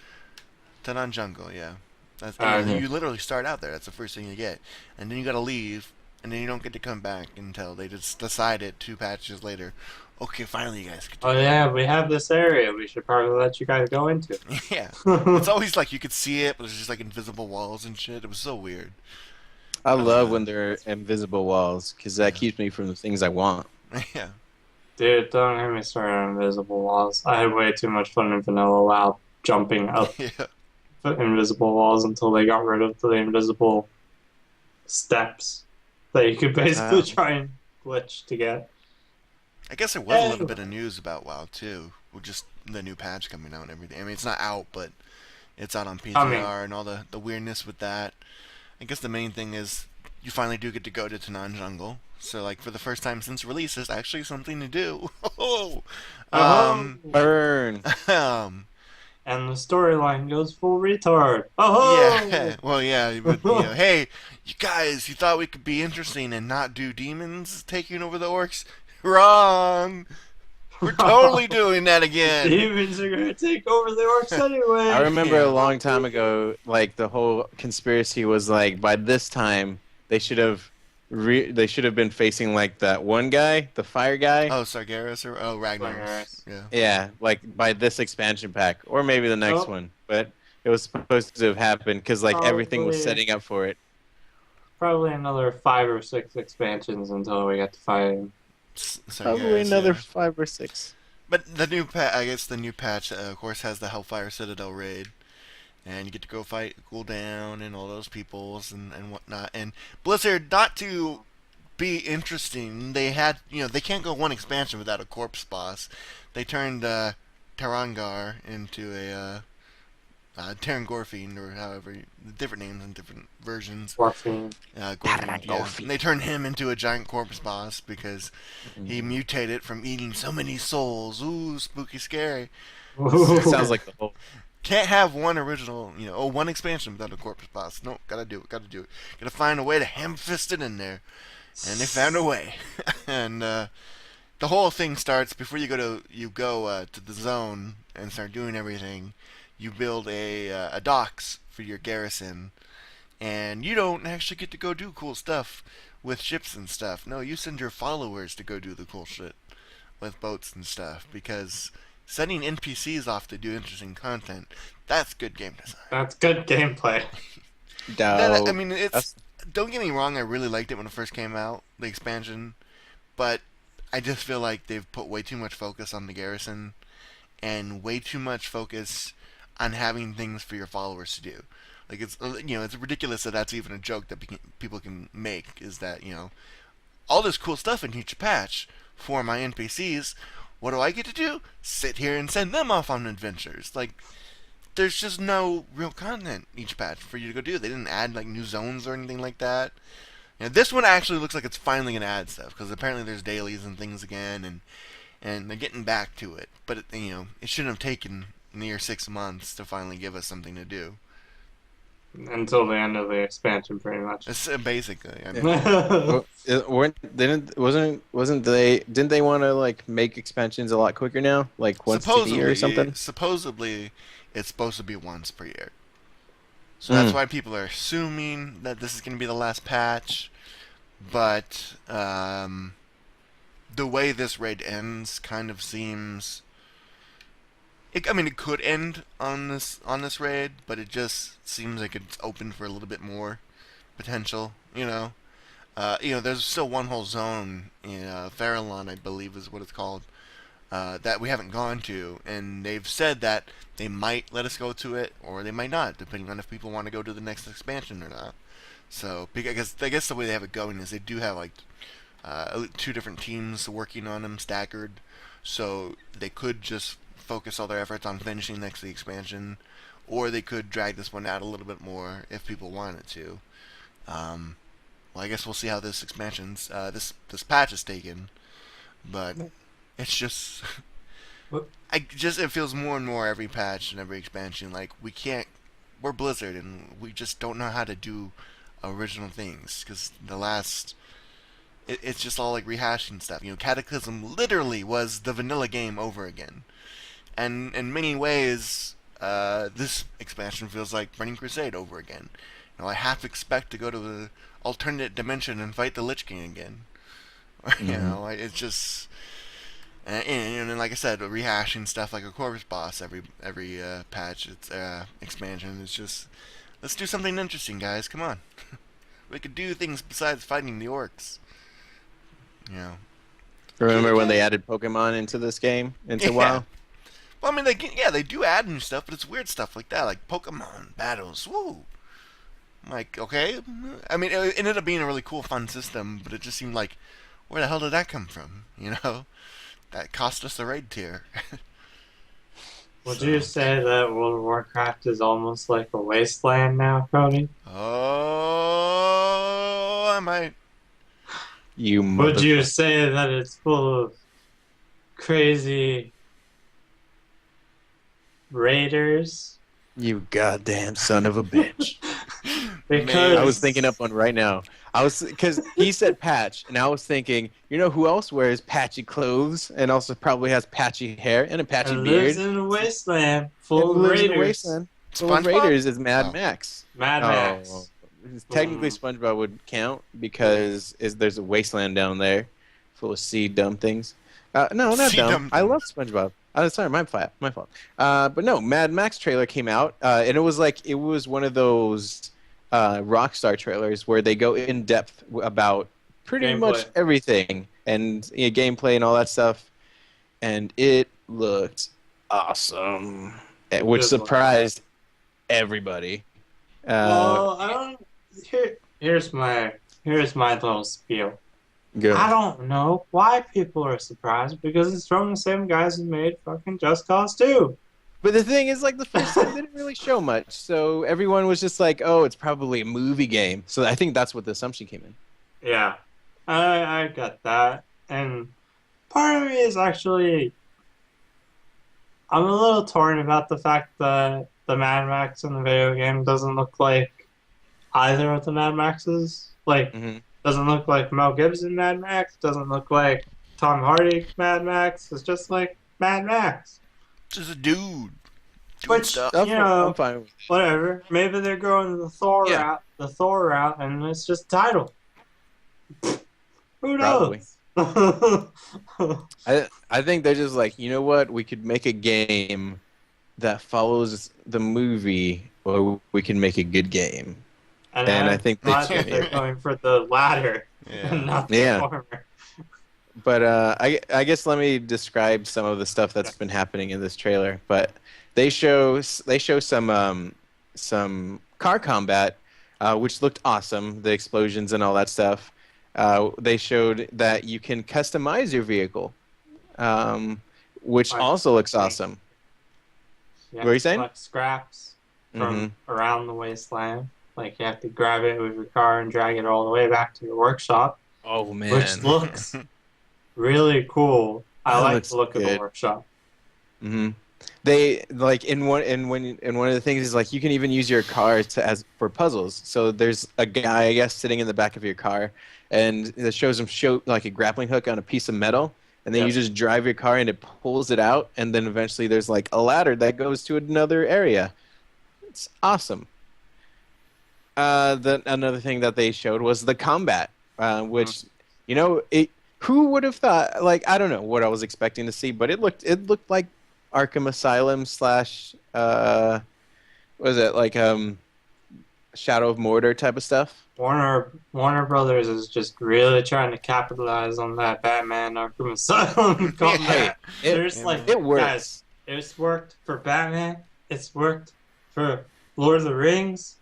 Tanan Jungle. Yeah. That's Okay. you literally start out there. That's the first thing you get, and then you gotta leave, and then you don't get to come back until they just decided 2 patches later. Okay, finally you guys get to Oh yeah, we have this area. We should probably let you guys go into. Yeah. It's always like you could see it, but there's just like invisible walls and shit. It was so weird. I love when there are invisible walls because that Yeah. keeps me from the things I want. Yeah. Dude, don't get me started on invisible walls. I had way too much fun in Vanilla WoW jumping up Yeah. invisible walls until they got rid of the invisible steps that you could basically Wow. try and glitch to get. I guess there was a little Anyway. bit of news about WoW too, with just the new patch coming out and everything. I mean, it's not out, but it's out on PTR and all the weirdness with that. I guess the main thing is you finally do get to go to Tanan Jungle. So like for the first time since release, there's actually something to do. Oh. Burn. And the storyline goes full retard. Oh, Yeah. Well, yeah. But, you know, hey, you guys, you thought we could be interesting and not do demons taking over the orcs? Wrong. We're totally doing that again. demons are gonna take over the orcs anyway. I remember Yeah. a long time ago, like the whole conspiracy was like by this time they should have been facing like that one guy, the fire guy. Oh, Sargeras or Ragnaros. Ragnaros. Yeah. Yeah, like by this expansion pack or maybe the next Oh. one, but it was supposed to have happened because like everything was Probably. setting up for it. Probably another 5 or 6 expansions until we get to fight him. Probably another 5 or 6. But the new I guess the new patch, of course, has the Hellfire Citadel raid, and you get to go fight Gul'dan and all those peoples and whatnot. And Blizzard, not to be interesting, they had they can't go one expansion without a corpse boss. They turned Tarangar into a Terran Gorfiend, or however, different names and different versions. Morphine. Gorfiend, yeah. And they turned him into a giant corpse boss because he mutated from eating so many souls. Ooh, spooky, scary. Sounds like the whole. Can't have one original, one expansion without a corpse boss. Nope, gotta do it. Gotta find a way to ham-fist it in there. And they found a way. And the whole thing starts before you go to the zone and start doing everything. You build a docks for your garrison, and you don't actually get to go do cool stuff with ships and stuff. No, you send your followers to go do the cool shit with boats and stuff, because sending NPCs off to do interesting content, that's good game design. That's good gameplay. No, I mean, that's- don't get me wrong, I really liked it when it first came out, the expansion, but I just feel like they've put way too much focus on the garrison and way too much focus on having things for your followers to do. Like it's ridiculous that that's even a joke that people can make, is that all this cool stuff in each patch for my NPCs, what do I get to do? Sit here and send them off on adventures. Like, there's just no real content each patch for you to go do. They didn't add like new zones or anything like that. This one actually looks like it's finally gonna add stuff because apparently there's dailies and things again, and they're getting back to it. But it shouldn't have taken near 6 months to finally give us something to do. Until the end of the expansion, pretty much. It's, basically, I mean, Well, didn't they want to like make expansions a lot quicker now, like once a year or something? Supposedly, it's supposed to be once per year. So that's why people are assuming that this is going to be the last patch. But the way this raid ends kind of seems. It could end on this raid, but it just seems like it's open for a little bit more potential. There's still one whole zone in Farallon, I believe is what it's called, that we haven't gone to, and they've said that they might let us go to it, or they might not, depending on if people want to go to the next expansion or not. So, I guess the way they have it going is they do have like 2 different teams working on them staggered, so they could just focus all their efforts on finishing next to the expansion, or they could drag this one out a little bit more if people wanted to. Well, I guess we'll see how this this patch is taken, but it's just it feels more and more every patch and every expansion like we're Blizzard and we just don't know how to do original things because it's just all like rehashing stuff. Cataclysm literally was the vanilla game over again. And in many ways, this expansion feels like Burning Crusade over again. I half expect to go to the alternate dimension and fight the Lich King again. It's just, and like I said, rehashing stuff like a Corvus boss every patch. It's expansion. It's just, let's do something interesting, guys. Come on, we could do things besides fighting the orcs. Remember when they added Pokemon into this game, WoW? Well, they do add new stuff, but it's weird stuff like that, like Pokemon battles. Woo! I'm like, okay. It ended up being a really cool, fun system, but it just seemed like, where the hell did that come from? That cost us a raid tier. Would you say that World of Warcraft is almost like a wasteland now, Cody? Oh, I might. Would you say that it's full of crazy raiders? You goddamn son of a bitch. Because I was thinking up one right now. Because he said patch, and I was thinking, who else wears patchy clothes and also probably has patchy hair and a patchy beard? Lives in a wasteland full of raiders. Full of raiders is Mad Max. Mad Max. Technically, SpongeBob would count because there's a wasteland down there full of sea dumb things. No, not dumb. I love SpongeBob. Sorry, my fault. But no, Mad Max trailer came out, and it was one of those Rockstar trailers where they go in depth about pretty much everything and gameplay and all that stuff, and it looked awesome, which surprised everybody. Here's my little spiel. Good. I don't know why people are surprised because it's from the same guys who made fucking Just Cause 2. But the thing is, the first time didn't really show much, so everyone was just like, "Oh, it's probably a movie game." So I think that's what the assumption came in. Yeah, I got that, and part of me is actually, I'm a little torn about the fact that the Mad Max in the video game doesn't look like either of the Mad Maxes. Doesn't look like Mel Gibson Mad Max. Doesn't look like Tom Hardy Mad Max. It's just like Mad Max. Just a dude. Which stuff. I'm fine with it. Whatever. Maybe they're going the Thor route, and it's just title. Who knows? I think they're just like, you know what? We could make a game that follows the movie, or we can make a good game. And I think they're going for the latter, not the former. But I guess let me describe some of the stuff that's been happening in this trailer. But they show some car combat, which looked awesome, the explosions and all that stuff. they showed that you can customize your vehicle, which Like, also looks awesome. You What are you have to saying? collect scraps from Mhm. around the wasteland. Like you have to grab it with your car and drag it all the way back to your workshop, Oh man, which looks really cool. I that like looks the look of the good. workshop. hmm They like in one of the things is like you can even use your car to as for puzzles. So there's a guy, I guess, sitting in the back of your car, and it shows him show like a grappling hook on a piece of metal, and then you Yep. just drive your car and it pulls it out, and then eventually there's like a ladder that goes to another area. It's awesome. Another thing that they showed was the combat, which it. Who would have thought? Like I don't know what I was expecting to see, but it looked like Arkham Asylum slash what is it like Shadow of Mordor type of stuff. Warner Brothers is just really trying to capitalize on that Batman Arkham Asylum combat. Hey, They're just like, it works. guys, it's worked for Batman. It's worked for Lord of the Rings.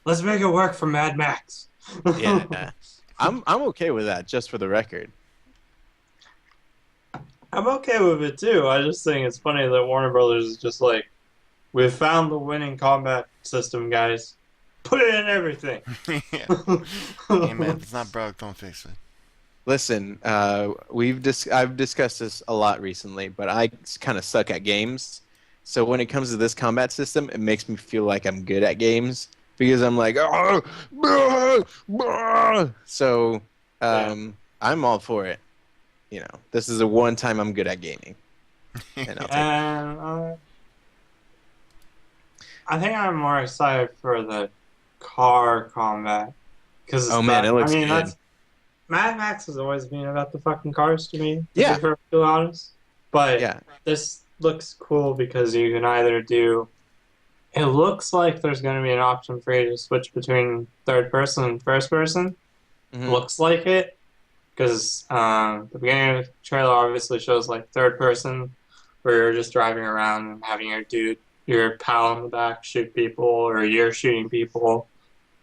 Let's make it work for Mad Max. Yeah, I'm okay with that. Just for the record. I'm okay with it too. I just think it's funny that Warner Brothers is just like, we've found the winning combat system, guys. Put it in everything. Yeah. Hey man, if it's not broke, don't fix it. Listen, I've discussed this a lot recently, but I kind of suck at games. So when it comes to this combat system, it makes me feel like I'm good at games because I'm like, oh, blah, blah." So I'm all for it. You know, this is the one time I'm good at gaming, and I'll take it. And I think I'm more excited for the car combat because Oh man, it looks good. that's Mad Max has always been about the fucking cars to me. To Yeah. be perfectly honest, but Yeah. this looks cool because you can either do. It looks like there's going to be an option for you to switch between third person and first person. Mhm. Looks like it because the beginning of the trailer obviously shows like third person where you're just driving around and having your pal in the back shoot people or you're shooting people,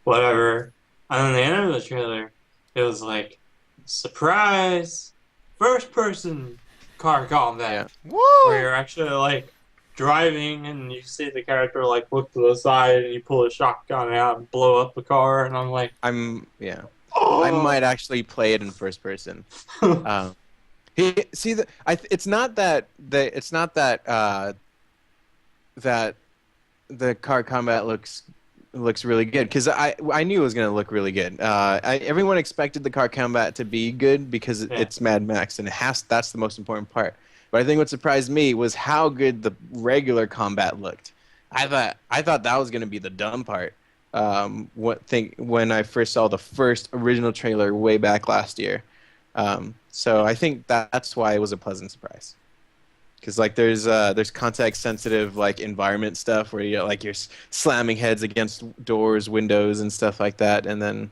whatever. And then the end of the trailer, it was like, surprise, first person car combat, Yeah. where Woo! you're actually like driving and you see the character like look to the side and you pull a shotgun out and blow up the car. And I'm like, Yeah. oh, I might actually play it in first person. It's not that that the car combat looks really good because I knew it was gonna look really good. Everyone expected the car combat to be good because it's Mad Max and that's the most important part. But I think what surprised me was how good the regular combat looked. I thought that was gonna be the dumb part. When I first saw the first original trailer way back last year. So I think that's why it was a pleasant surprise. Because like there's context sensitive like environment stuff where you're slamming heads against doors, windows, and stuff like that, and then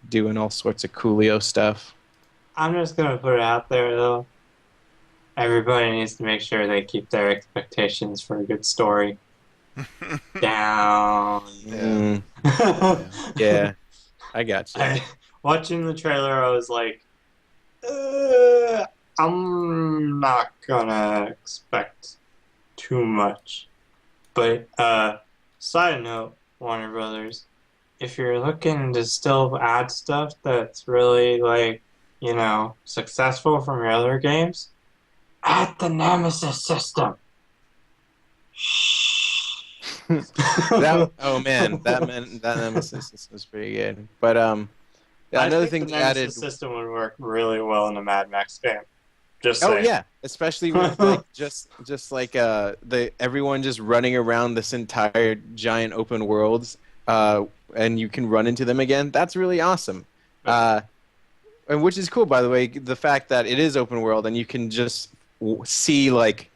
doing all sorts of coolio stuff. I'm just gonna put it out there though. Everybody needs to make sure they keep their expectations for a good story down. Mm, yeah, I got you. Watching the trailer, I was like, I'm not gonna expect too much. But side note, Warner Brothers, if you're looking to still add stuff that's really like, successful from your other games, add the Nemesis system. Oh man, that Nemesis system was pretty good. But another thing the they Nemesis added. system would work really well in a Mad Max game. Just Oh saying. yeah, especially with like just like everyone just running around this entire giant open worlds, and you can run into them again. That's really awesome. And which is cool, by the way, the fact that it is open world and you can just see like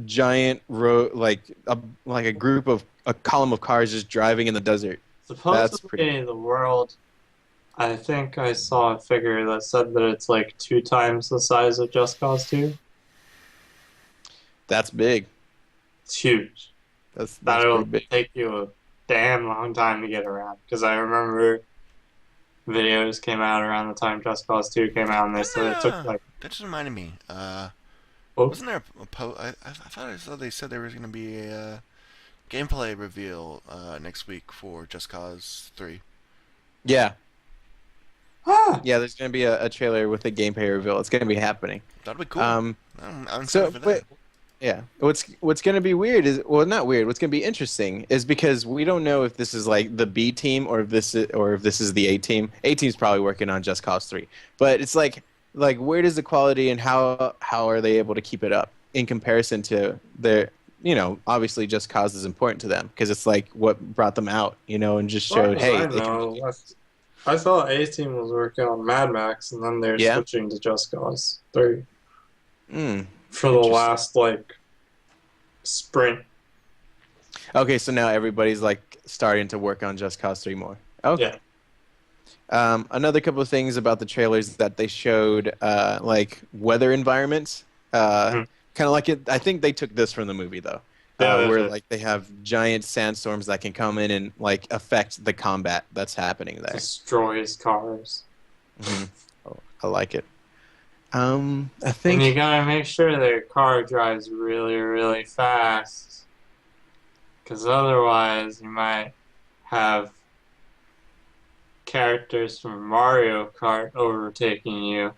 giant like a column of cars just driving in the desert. That's pretty Supposedly the world, I think I saw a figure that said that it's like 2 times the size of Just Cause 2. That's big. It's huge. That's That'll pretty big. take you a damn long time to get around. Because I remember videos came out around the time Just Cause 2 came out, and they said it took like, That just reminded me. oh, Wasn't there a I thought I saw they said there was going to be a gameplay reveal next week for Just Cause 3. Yeah, ah, yeah. There's gonna be a trailer with a gameplay reveal. It's gonna be happening. That'd be cool. I'm So, excited for that. yeah, what's gonna be weird is, well, not weird. What's gonna be interesting is because we don't know if this is like the B team or if this is the A team. A team's probably working on Just Cause 3, but it's like where does the quality and how are they able to keep it up in comparison to their, obviously Just Cause is important to them because it's like what brought them out, and just showed, hey, I they can know. do I thought A-Team was working on Mad Max, and then they're Yeah? switching to Just Cause 3 Mm. for the Interesting. last like sprint. Okay, so now everybody's like starting to work on Just Cause 3 more. Okay. Yeah. Another couple of things about the trailers that they showed, like weather environments. Mhm. Kind of like it. I think they took this from the movie though, Yeah, they where did. like they have giant sandstorms that can come in and like affect the combat that's happening there. Destroys cars. Mhm. Oh, I like it. I And you think gotta make sure their car drives really, really fast. Because otherwise, you might have characters from Mario Kart overtaking you.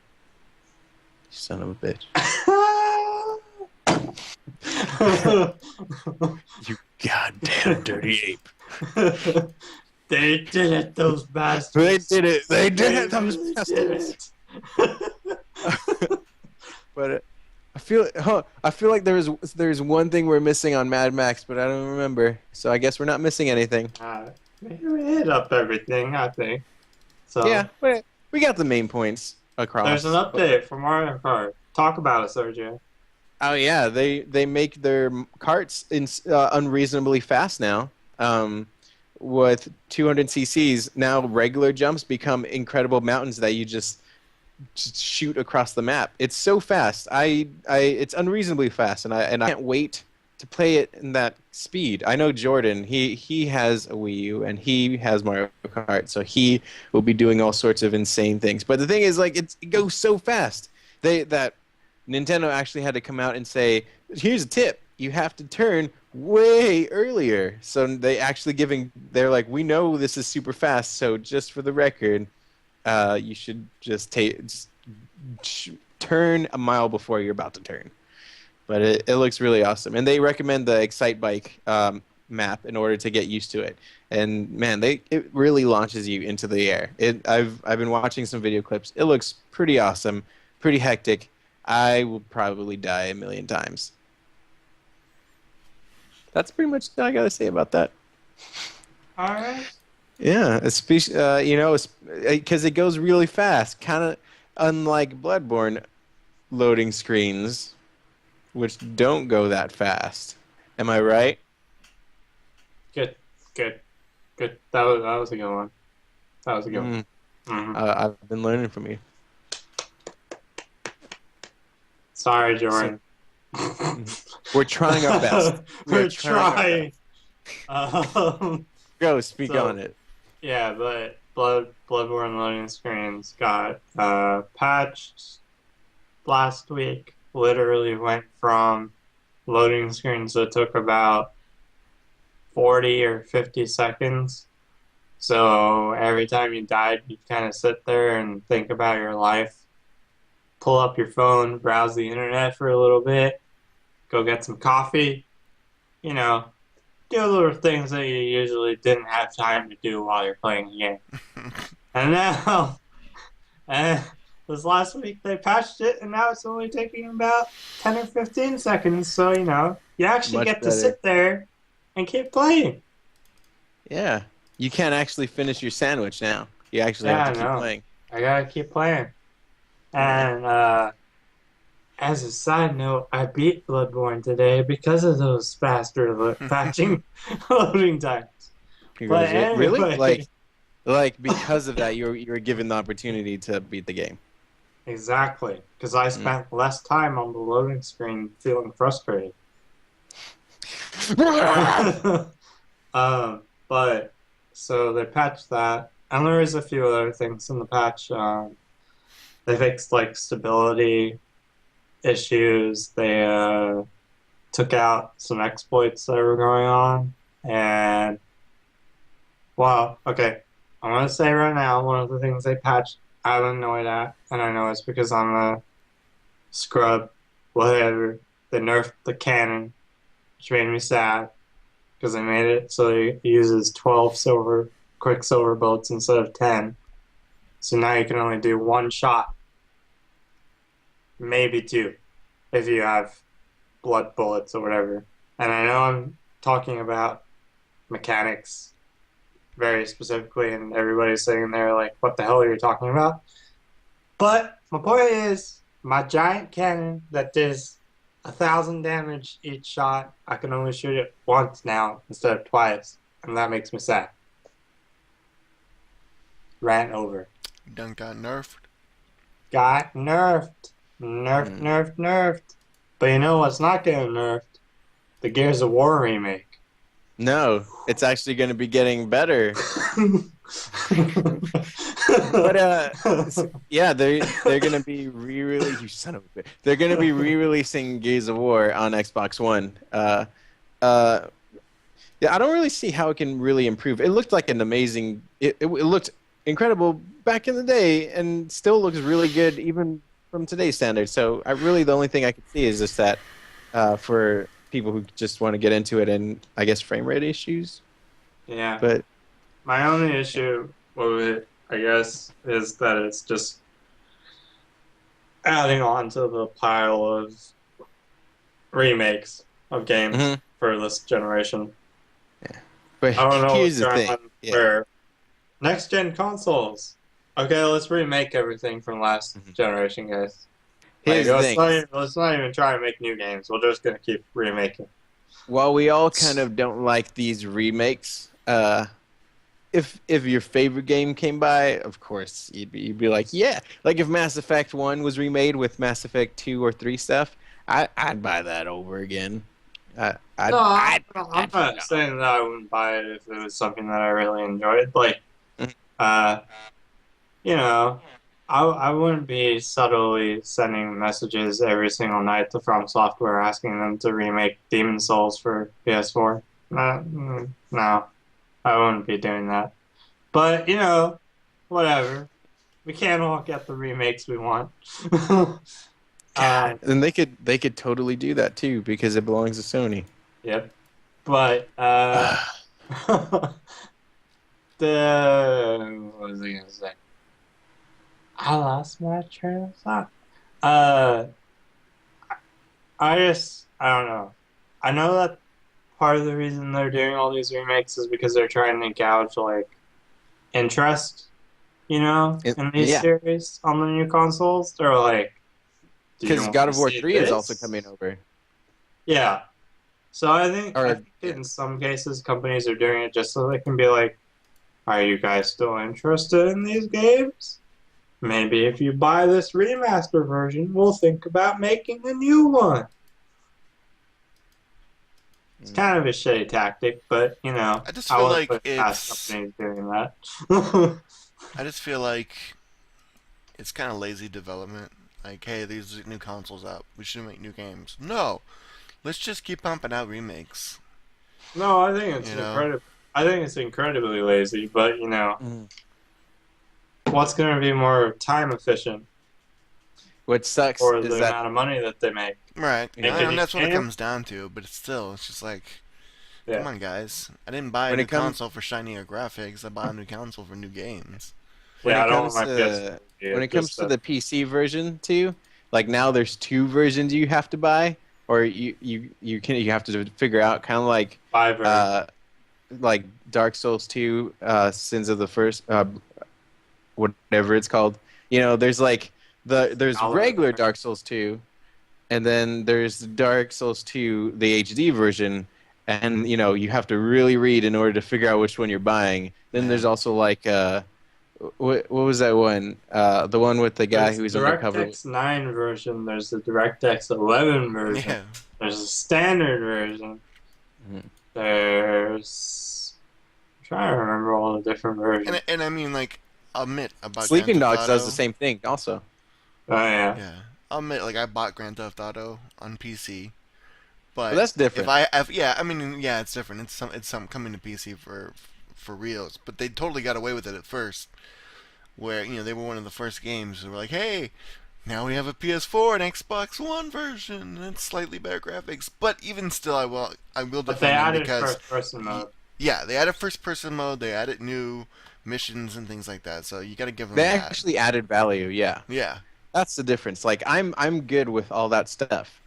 son of a bitch. You goddamn dirty ape. They did it, those bastards. They did it. They did it. Those really bastards. did it. But I feel like there's one thing we're missing on Mad Max, but I don't remember. So I guess we're not missing anything. We hit up everything, I think. So Yeah, we got the main points across. there's an update for Mario Kart. Talk about it, Sergio. Oh yeah, they make their carts unreasonably fast now. With 200 cc's, now regular jumps become incredible mountains that you just shoot across the map. It's so fast. It's unreasonably fast, and I can't wait to play it in that speed. I know Jordan. He has a Wii U and he has Mario Kart, so he will be doing all sorts of insane things. But the thing is, like, it goes so fast. That Nintendo actually had to come out and say, "Here's a tip: you have to turn way earlier." So they're like, "We know this is super fast, so just for the record, you should just turn a mile before you're about to turn." But it looks really awesome, and they recommend the Excite Bike map in order to get used to it. And man, it really launches you into the air. I've been watching some video clips. It looks pretty awesome, pretty hectic. I will probably die a million times. That's pretty much all I gotta say about that. All right. Yeah, especially because it goes really fast, kind of unlike Bloodborne loading screens, which don't go that fast. Am I right? Good. That was a good one. That was a good one. Mhm. I've been learning from you. Sorry, Jordan. We're trying our best. We're trying trying. Go, speak So- on it. Yeah, but Bloodborne loading screens got patched last week. Literally went from loading screens that took about 40 or 50 seconds. So every time you died, you'd kind of sit there and think about your life. Pull up your phone, browse the internet for a little bit, go get some coffee, do little things that you usually didn't have time to do while you're playing the game. And now, this last week they patched it, and now it's only taking about 10 or 15 seconds. So, you actually Much get to better. sit there and keep playing. Yeah, you can't actually finish your sandwich now. You actually Yeah, have to I keep know. playing. I gotta keep playing. And as a side note, I beat Bloodborne today because of those faster patching loading times. Congratulations. anyway. Really? Like because of that, you were given the opportunity to beat the game. Exactly, because I spent less time on the loading screen feeling frustrated. But so they patched that, And there is a few other things in the patch. They fixed like stability issues. They took out some exploits that were going on. And well, okay, I'm gonna say right now, one of the things they patched, I'm annoyed at, and I know it's because I'm a scrub, whatever. They nerfed the cannon, which made me sad because they made it so it uses 12 quicksilver bullets instead of 10. So now you can only do one shot, maybe two, if you have blood bullets or whatever. And I know I'm talking about mechanics very specifically, and everybody's sitting there like, what the hell are you talking about? But my point is, my giant cannon that does 1,000 damage each shot, I can only shoot it once now instead of twice, and that makes me sad. Rant over. Done got nerfed. Got nerfed. Nerfed. But you know what's not getting nerfed? The Gears of War remake. No, it's actually going to be getting better. But yeah, they're going to be re-releasing. You son of a bitch. They're going to be re-releasing Gears of War on Xbox One. Yeah, I don't really see how it can really improve. It looked like an amazing. It looked incredible back in the day, and still looks really good even from today's standards. So the only thing I could see is just that for people who just want to get into it, and I guess frame rate issues. Yeah. But my only issue with it, I guess, is that it's just adding on to the pile of remakes of games for this generation. Yeah. But I don't know here's what's the going thing. on where next gen consoles. Okay, let's remake everything from last generation, guys. Here's the thing. Let's not even try and make new games. We're just gonna keep remaking. While we all kind of don't like these remakes, if your favorite game came by, of course you'd be like, yeah. Like if Mass Effect 1 was remade with Mass Effect 2 or 3 stuff, I'd buy that over again. I'm not saying that I wouldn't buy it if it was something that I really enjoyed. Like, you know, I wouldn't be subtly sending messages every single night to From Software asking them to remake Demon's Souls for PS4. No, I wouldn't be doing that. But, you know, whatever. We can't all get the remakes we want. And they could totally do that too because it belongs to Sony. Yep. But what was I gonna say? I lost my train of thought. I don't know. I know that part of the reason they're doing all these remakes is because they're trying to gouge like interest, in these series on the new consoles. They're like, because God of War 3 is also coming over. Yeah. So I think in some cases companies are doing it just so they can be like, are you guys still interested in these games? Maybe if you buy this remaster version, we'll think about making a new one. It's kind of a shitty tactic, but, I just feel like it's companies doing that. I just feel like it's kind of lazy development. Like, hey, these new consoles out. We should make new games. No. Let's just keep pumping out remakes. No, I think it's incredible. I think it's incredibly lazy, but what's going to be more time efficient? What sucks or is the that amount of money that they make. Right. And that's what it comes down to. But it's just like, come on, guys. I didn't buy a new console for shinier graphics. I bought a new console for new games. When it comes to the PC version too, like now there's 2 versions you have to buy, or you have to figure out, kind of like 5 like Dark Souls 2, Sins of the First, whatever it's called. There's like there's regular Dark Souls 2, and then there's Dark Souls 2, the HD version, and you have to really read in order to figure out which one you're buying. Then there's also like what was that one? The one with the guy who's undercover. DirectX 9 version. There's the DirectX 11 version. Yeah. There's a standard version. There's. I'm trying to remember all the different versions. And I mean, like, I'll admit about Sleeping Grand Theft Dogs does Auto. the same thing also. Oh yeah. Yeah, I'll admit, like, I bought Grand Theft Auto on PC, but But that's different. yeah, I mean, yeah, it's different. It's some coming to PC for reals, but they totally got away with it at first, where they were one of the first games. They were like, hey, now we have a PS4 and Xbox One version, and it's slightly better graphics. But even still, I will But defend they them added because first person mode. yeah, they added first person mode, they added new missions and things like that. So you got to give them They that. actually added value, yeah. Yeah. That's the difference. Like I'm good with all that stuff.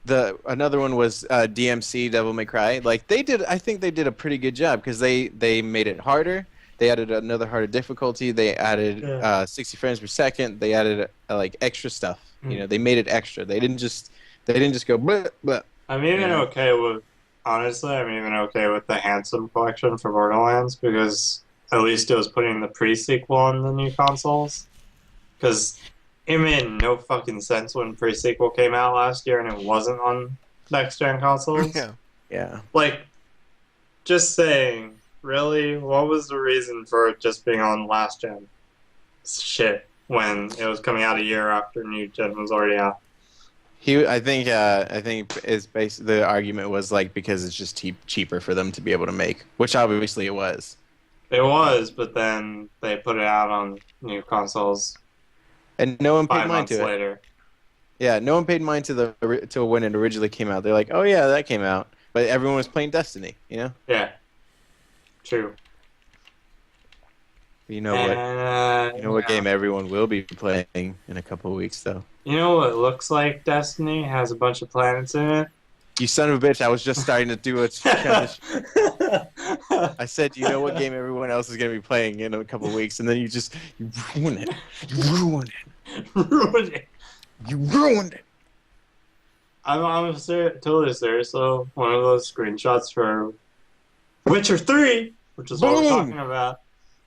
The another one was DMC Devil May Cry. Like I think they did a pretty good job because they made it harder. They added another harder difficulty. They added 60 frames per second. They added like extra stuff. They made it extra. They didn't just go bleh, bleh. I'm even okay with honestly. I'm even okay with the Handsome Collection for Borderlands because at least it was putting the pre-sequel on the new consoles. Because it made no fucking sense when pre-sequel came out last year and it wasn't on next-gen consoles. Yeah. Yeah. Like, just saying, really? What was the reason for it just being on last-gen shit when it was coming out a year after new gen was already out? I think the argument was like because it's just cheaper for them to be able to make, which obviously it was. It was, but then they put it out on new consoles And no one paid 5 mind months to it. later. Yeah, no one paid mind to when it originally came out. They're like, oh yeah, that came out, but everyone was playing Destiny. Yeah. True. You know what? You know what yeah. game everyone will be playing in a couple of weeks, though. You know what looks like Destiny? Has a bunch of planets in it. You son of a bitch! I was just starting to do it. I said, you know what game everyone else is going to be playing in a couple of weeks, and then you ruin it. You ruined it. Ruined it. You ruined it. I'm totally serious. So one of those screenshots for Witcher 3, which is what we're Boom! talking about.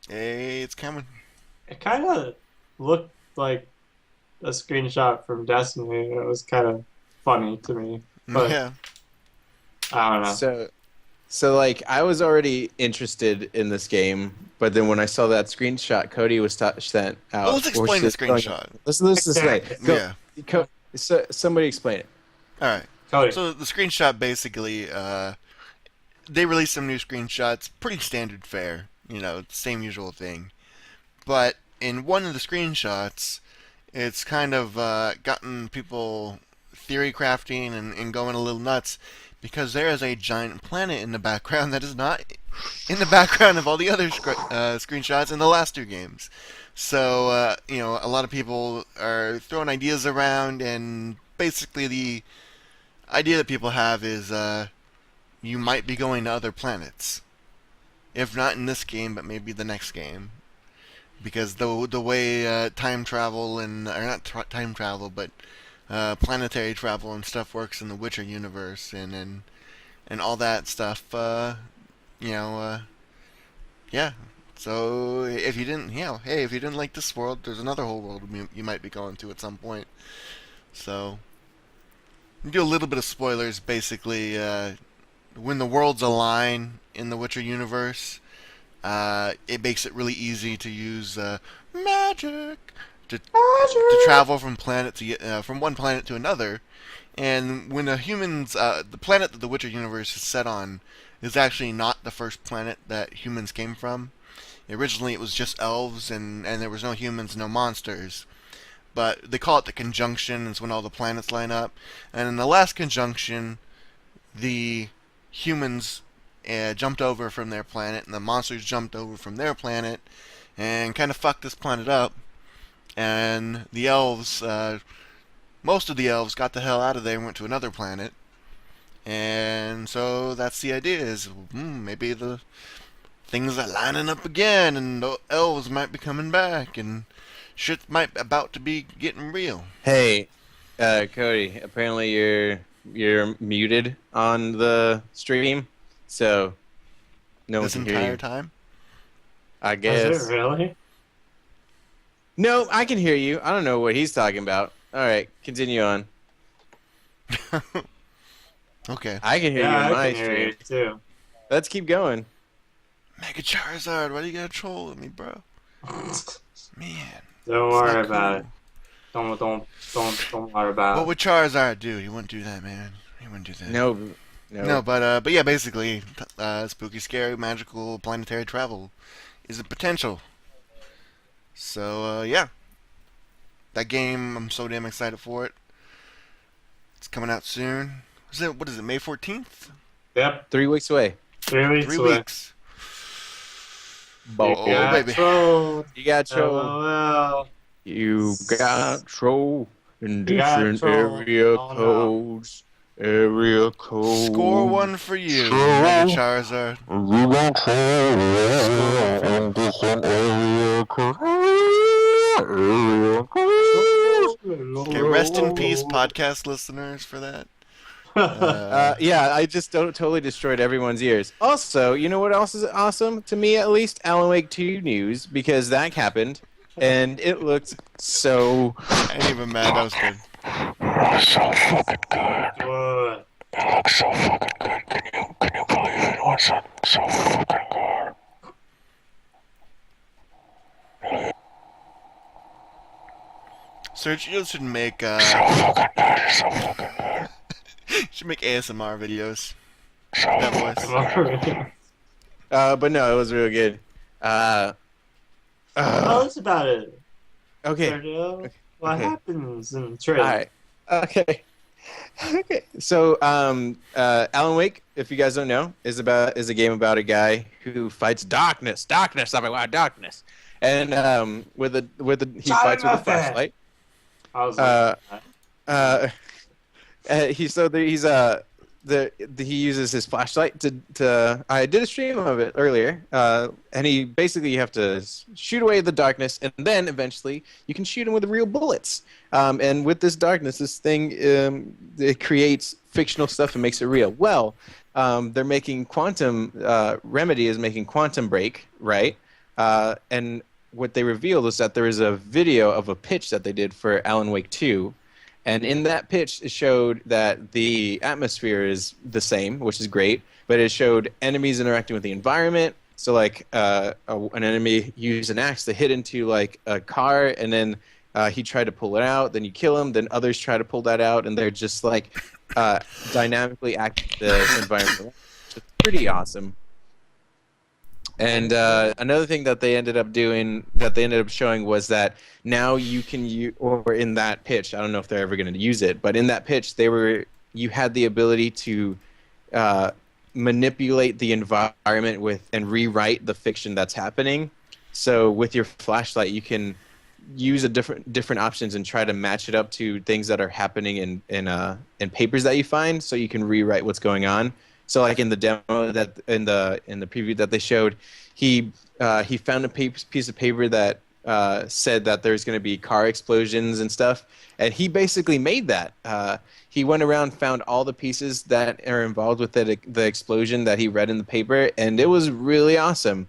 Hey, it's coming. It kind of looked like a screenshot from Destiny. It was kind of funny to me. But Yeah. I don't know. So like I was already interested in this game, but then when I saw that screenshot Cody was sent out. Well, let's explain the screenshot. Let's explain. Yeah. Somebody explain it. All right. Cody. So the screenshot basically, they released some new screenshots, pretty standard fare, same usual thing. But in one of the screenshots, it's kind of gotten people theory crafting and going a little nuts because there is a giant planet in the background that is not in the background of all the other screenshots in the last two games. So, a lot of people are throwing ideas around, and basically the idea that people have is you might be going to other planets. If not in this game, but maybe the next game. Because the way time travel or not time travel, but planetary travel and stuff works in the Witcher universe and all that stuff, yeah. So if you didn't, hey, if you didn't like this world, there's another whole world you might be going to at some point. So do a little bit of spoilers. Basically, when the worlds align in the Witcher universe, it makes it really easy to use magic to travel from from one planet to another. And when the planet that the Witcher universe is set on is actually not the first planet that humans came from. Originally, it was just elves, and there was no humans, no monsters. But they call it the conjunction. It's when all the planets line up. And in the last conjunction, the humans jumped over from their planet, and the monsters jumped over from their planet, and kind of fucked this planet up. And the elves, most of the elves got the hell out of there and went to another planet. And so that's the idea, is maybe the things are lining up again, and the elves might be coming back, and shit might about to be getting real. Hey, Cody, apparently you're muted on the stream, so no one This can hear entire you. time? I Is guess. it really? No, I can hear you. I don't know what he's talking about. All right, continue on. Okay. I can hear you Yeah, on I my can hear stream. you too. Let's keep going. Mega Charizard, why do you gotta troll with me, bro? Man, Don't it's worry not about it. cool. Don't worry about What it. would Charizard do? He wouldn't do that, man. He wouldn't do that. No, No, but yeah, basically, spooky, scary, magical, planetary travel is a potential. So yeah, that game, I'm so damn excited for it. It's coming out soon. What is it? May 14th? Yep. 3 weeks away. 3 weeks 3 away. weeks. Bo- You Oh, got baby. trolled. You got troll. LOL. You got troll in You got different troll. area Oh, no. codes. Area code. Score one for you, Troll. Mega Charizard. You gon' troll in different area code. Area code. Okay, rest in peace, podcast listeners, for that. Yeah, I just totally destroyed everyone's ears. Also, you know what else is awesome? To me, at least, Alan Wake 2 news, because that happened, and it looked so... I ain't even mad. That was good. Looks so fucking good. What? It looks so fucking good. Can you believe it? What's so fucking good? Sergio should make So fucking good. It's so fucking good. should make ASMR videos. So That fucking voice. but no, it was real good. Tell us about it, Okay, Sergio. What Okay. happens in the trailer? all right. Okay. Okay. So, Alan Wake, if you guys don't know, is a game about a guy who fights darkness. Darkness, I mean, wow, darkness. And he Shot fights him with a up there. flashlight. I was Uh, like, He uses his flashlight to I did a stream of it earlier, and you have to shoot away the darkness, and then eventually you can shoot him with real bullets. And with this darkness, this thing it creates fictional stuff and makes it real. Well, they're making Remedy is making Quantum Break, right? And what they revealed was that there is a video of a pitch that they did for Alan Wake 2. And in that pitch, it showed that the atmosphere is the same, which is great, but it showed enemies interacting with the environment. So, like, an enemy used an axe to hit into, like, a car, and then he tried to pull it out, then you kill him, then others try to pull that out, and they're just, like, dynamically acting the environment. It's pretty awesome. And another thing that they ended up showing was that now you can or in that pitch, I don't know if they're ever going to use it, but in that pitch you had the ability to manipulate the environment and rewrite the fiction that's happening. So with your flashlight, you can use different options and try to match it up to things that are happening in papers that you find, so you can rewrite what's going on. So, like in the demo that in the preview that they showed, he found a piece of paper that said that there's going to be car explosions and stuff, and he basically made that. He went around, found all the pieces that are involved with the explosion that he read in the paper, and it was really awesome.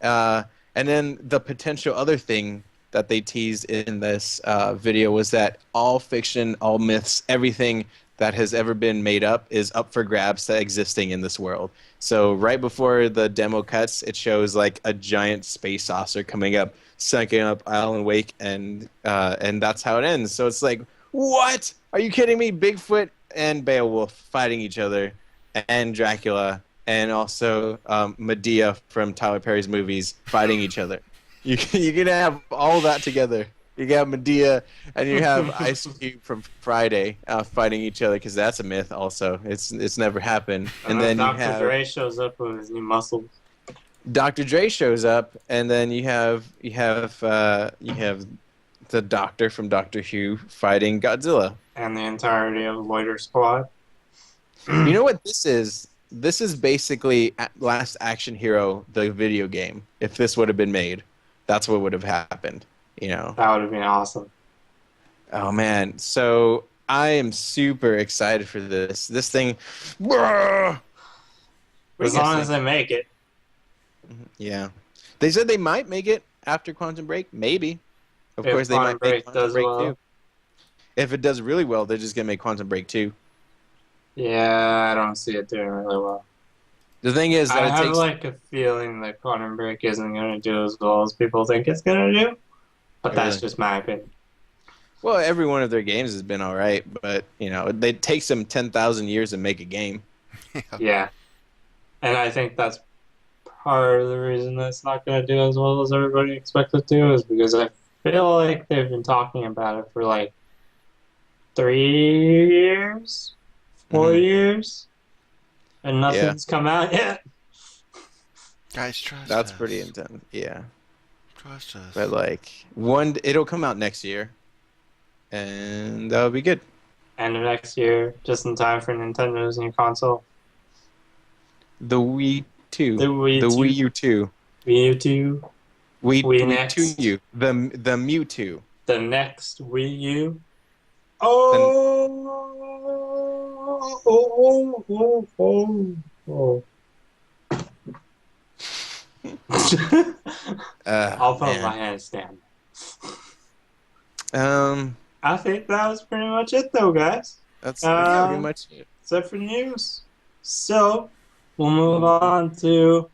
And then the potential other thing that they teased in this video was that all fiction, all myths, everything that has ever been made up is up for grabs to existing in this world. So right before the demo cuts, it shows like a giant space saucer coming up, sucking up Alan Wake, and that's how it ends. So it's like, what? Are you kidding me? Bigfoot and Beowulf fighting each other, and Dracula, and also Medea from Tyler Perry's movies fighting each other. You can have all that together. You got Medea, and you have Ice Cube from Friday fighting each other, because that's a myth. Also, it's never happened. And then Dr. you have Dre shows up with his new muscles. Dr. Dre shows up, and then you have the Doctor from Doctor Who fighting Godzilla. And the entirety of Loiter Squad. You know what this is? This is basically Last Action Hero, the video game. If this would have been made, that's what would have happened. You know. That would have been awesome. Oh man, so I am super excited for this. This thing, bruh! As long as they make it. Yeah, they said they might make it after Quantum Break. Maybe, of If course, they Quantum might Break make Quantum does Break well. 2. If it does really well, they're just gonna make Quantum Break 2. Yeah, I don't see it doing really well. The thing is that I it have takes. like a feeling that Quantum Break isn't going to do as well as people think it's going to do, but that's Really. just my opinion. Well, every one of their games has been all right, but it takes them 10,000 years to make a game. Yeah, and I think that's part of the reason that it's not going to do as well as everybody expects it to is because I feel like they've been talking about it for like 3 years, 4 years, and Yeah, nothing's come out yet. Guys, trust that's us. pretty intense. Yeah, Trust us. but it'll come out next year, and that'll be good. End of next year, just in time for Nintendo's new console. The Wii 2, The Wii the 2. Wii U 2, Wii 2, Wii Wii Wii next. 2U, the Mewtwo. the next Wii U. Oh, oh, oh, oh, oh. I'll put Man. my hands down. Um, I think that was pretty much it, though, guys. that's Uh, pretty much it. Except for news. So, we'll move on to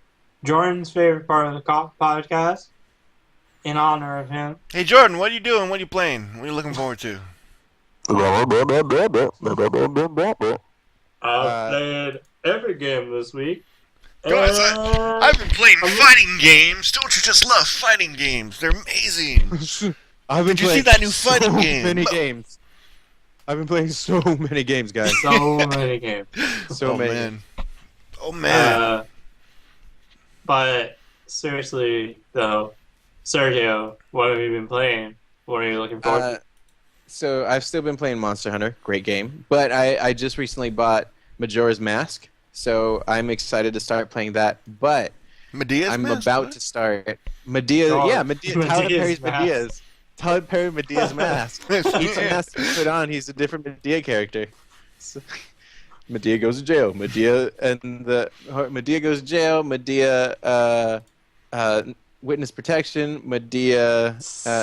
Jordan's favorite part of the podcast. In honor of him. Hey, Jordan, what are you doing? What are you playing? What are you looking forward to? I've played every game this week. Guys, And I've been playing fighting games. Don't you just love fighting games? They're amazing. I've been Did you see playing that new so fighting game? many games. I've been playing so many games, guys. so many games. So oh, many. man. Oh, man. But seriously, though, Sergio, what have you been playing? What are you looking forward to? So I've still been playing Monster Hunter, great game. But I just recently bought Majora's Mask, so I'm excited to start playing that. But Medea's I'm Mask? about What? to start Medea. Oh, Yeah, Medea. Tyler Medea's Perry's Mask. Medea's. Tyler Perry Medea's Mask. Each mask you put on, he's a different Medea character. So, Medea goes to jail. Medea goes to jail. Medea witness protection. Medea.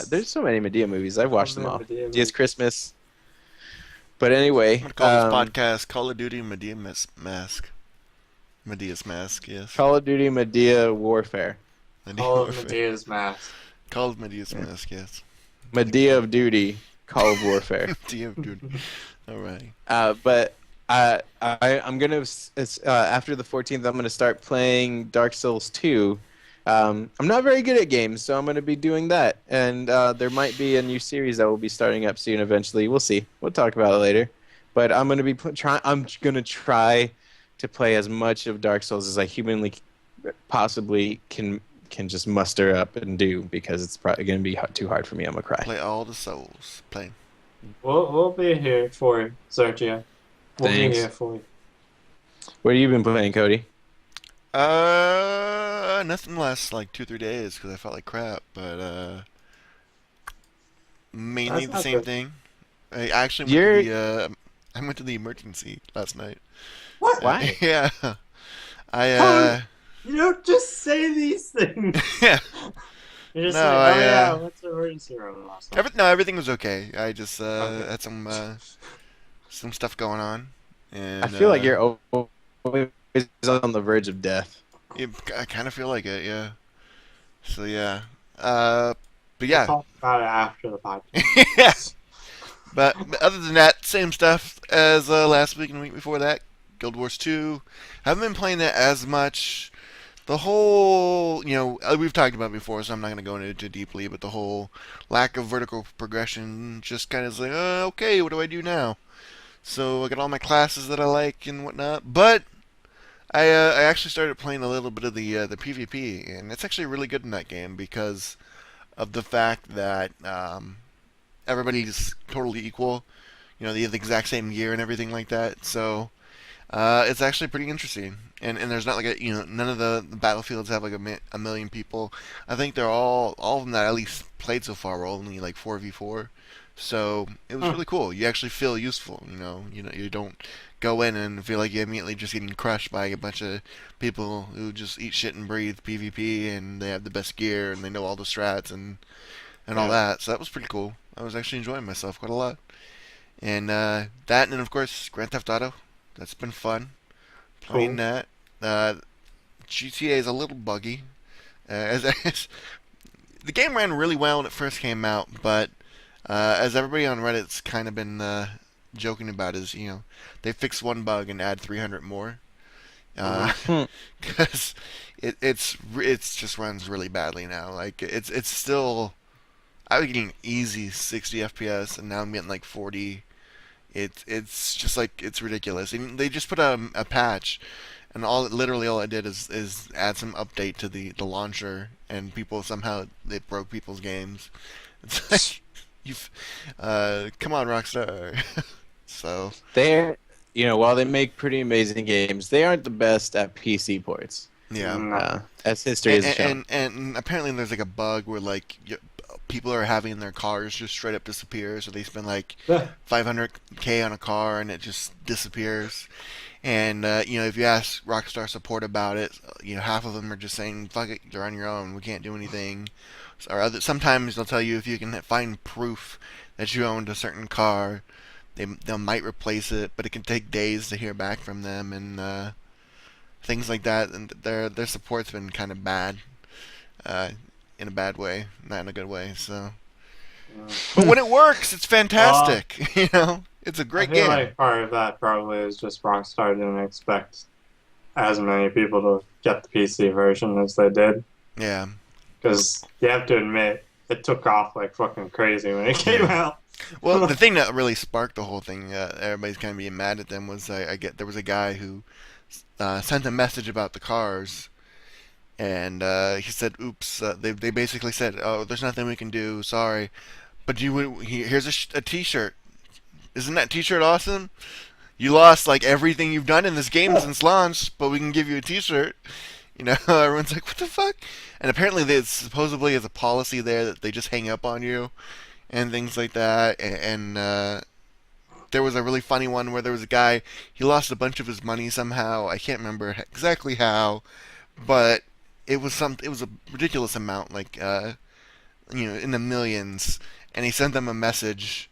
There's so many Medea movies. I've watched them all. Medea's Christmas. But anyway, I'm going to call this podcast Call of Duty Medea's Mask. Medea's Mask, yes. Call of Duty Medea Warfare. Medea All of Warfare. Medea's Mask. Call of Medea's Mask, yes. Medea of Duty. Call of Warfare. Medea of Duty. All right. But I'm gonna after the 14th, I'm gonna start playing Dark Souls 2. I'm not very good at games, so I'm gonna be doing that. And there might be a new series that will be starting up soon. Eventually, we'll see. We'll talk about it later. But I'm gonna be I'm gonna try to play as much of Dark Souls as I humanly possibly can just muster up and do, because it's probably gonna be too hard for me. I'm gonna cry. Play all the souls. Play. We'll be here for you, Sergio. We'll Thanks. be here for you. What have you been playing, Cody? Nothing last like 2-3 days because I felt like crap, but mainly That's the not same good. thing. I actually went to the emergency last night. What? Why? Yeah. I You don't just say these things. yeah. You're just No, like, I, yeah, what's the emergency room last night? Everything was okay. I just Okay. had some stuff going on, and I feel like you're always on the verge of death. I kind of feel like it, yeah. So yeah, but yeah. We'll talk about it after the podcast. Yeah. But other than that, same stuff as last week and the week before that. Guild Wars 2. Haven't been playing that as much. The whole, we've talked about it before, so I'm not going to go into it too deeply, but the whole lack of vertical progression just kind of is like, okay, what do I do now? So I got all my classes that I like and whatnot, but I actually started playing a little bit of the PvP, and it's actually really good in that game because of the fact that everybody's totally equal. They have the exact same gear and everything like that. So it's actually pretty interesting. And there's not like none of the battlefields have like a million people. I think they're all of them that I at least played so far were only like 4v4. So it was really cool. You actually feel useful. You don't go in and feel like you're immediately just getting crushed by a bunch of people who just eat shit and breathe PvP, and they have the best gear and they know all the strats and all that. So that was pretty cool. I was actually enjoying myself quite a lot. And that, and then of course Grand Theft Auto. That's been fun playing that. GTA is a little buggy. As the game ran really well when it first came out, but as everybody on Reddit's kind of been joking about, is they fix one bug and add 300 more, because it's just runs really badly now. Like it's still, I was getting easy 60 FPS, and now I'm getting like 40. It's just like it's ridiculous. And they just put a patch, and literally all it did is add some update to the launcher, and people somehow they broke people's games. It's like come on, Rockstar. So They're, while they make pretty amazing games, they aren't the best at PC ports. yeah. As history has shown. And apparently there's like a bug where like people are having their cars just straight up disappear, so they spend like 500K on a car and it just disappears. And if you ask Rockstar support about it, half of them are just saying, "Fuck it, you're on your own. We can't do anything." Or sometimes they'll tell you if you can find proof that you owned a certain car, they might replace it, but it can take days to hear back from them and things like that. And their support's been kind of bad, in a bad way, not in a good way. So, but when it works, it's fantastic. It's a great I feel game. like part of that probably is just Rockstar didn't expect as many people to get the PC version as they did. Yeah. Because you have to admit, it took off like fucking crazy when it came out. Well, the thing that really sparked the whole thing, everybody's kind of being mad at them, was there was a guy who sent a message about the cars, and he said, "Oops." They basically said, "Oh, there's nothing we can do. Sorry, but here's a T-shirt. Isn't that T-shirt awesome? You lost like everything you've done in this game since launch, but we can give you a T-shirt." Everyone's like, "What the fuck?" And apparently, there's supposedly is a policy there that they just hang up on you and things like that. And there was a really funny one where there was a guy, he lost a bunch of his money somehow. I can't remember exactly how, but it was a ridiculous amount, like in the millions. And he sent them a message,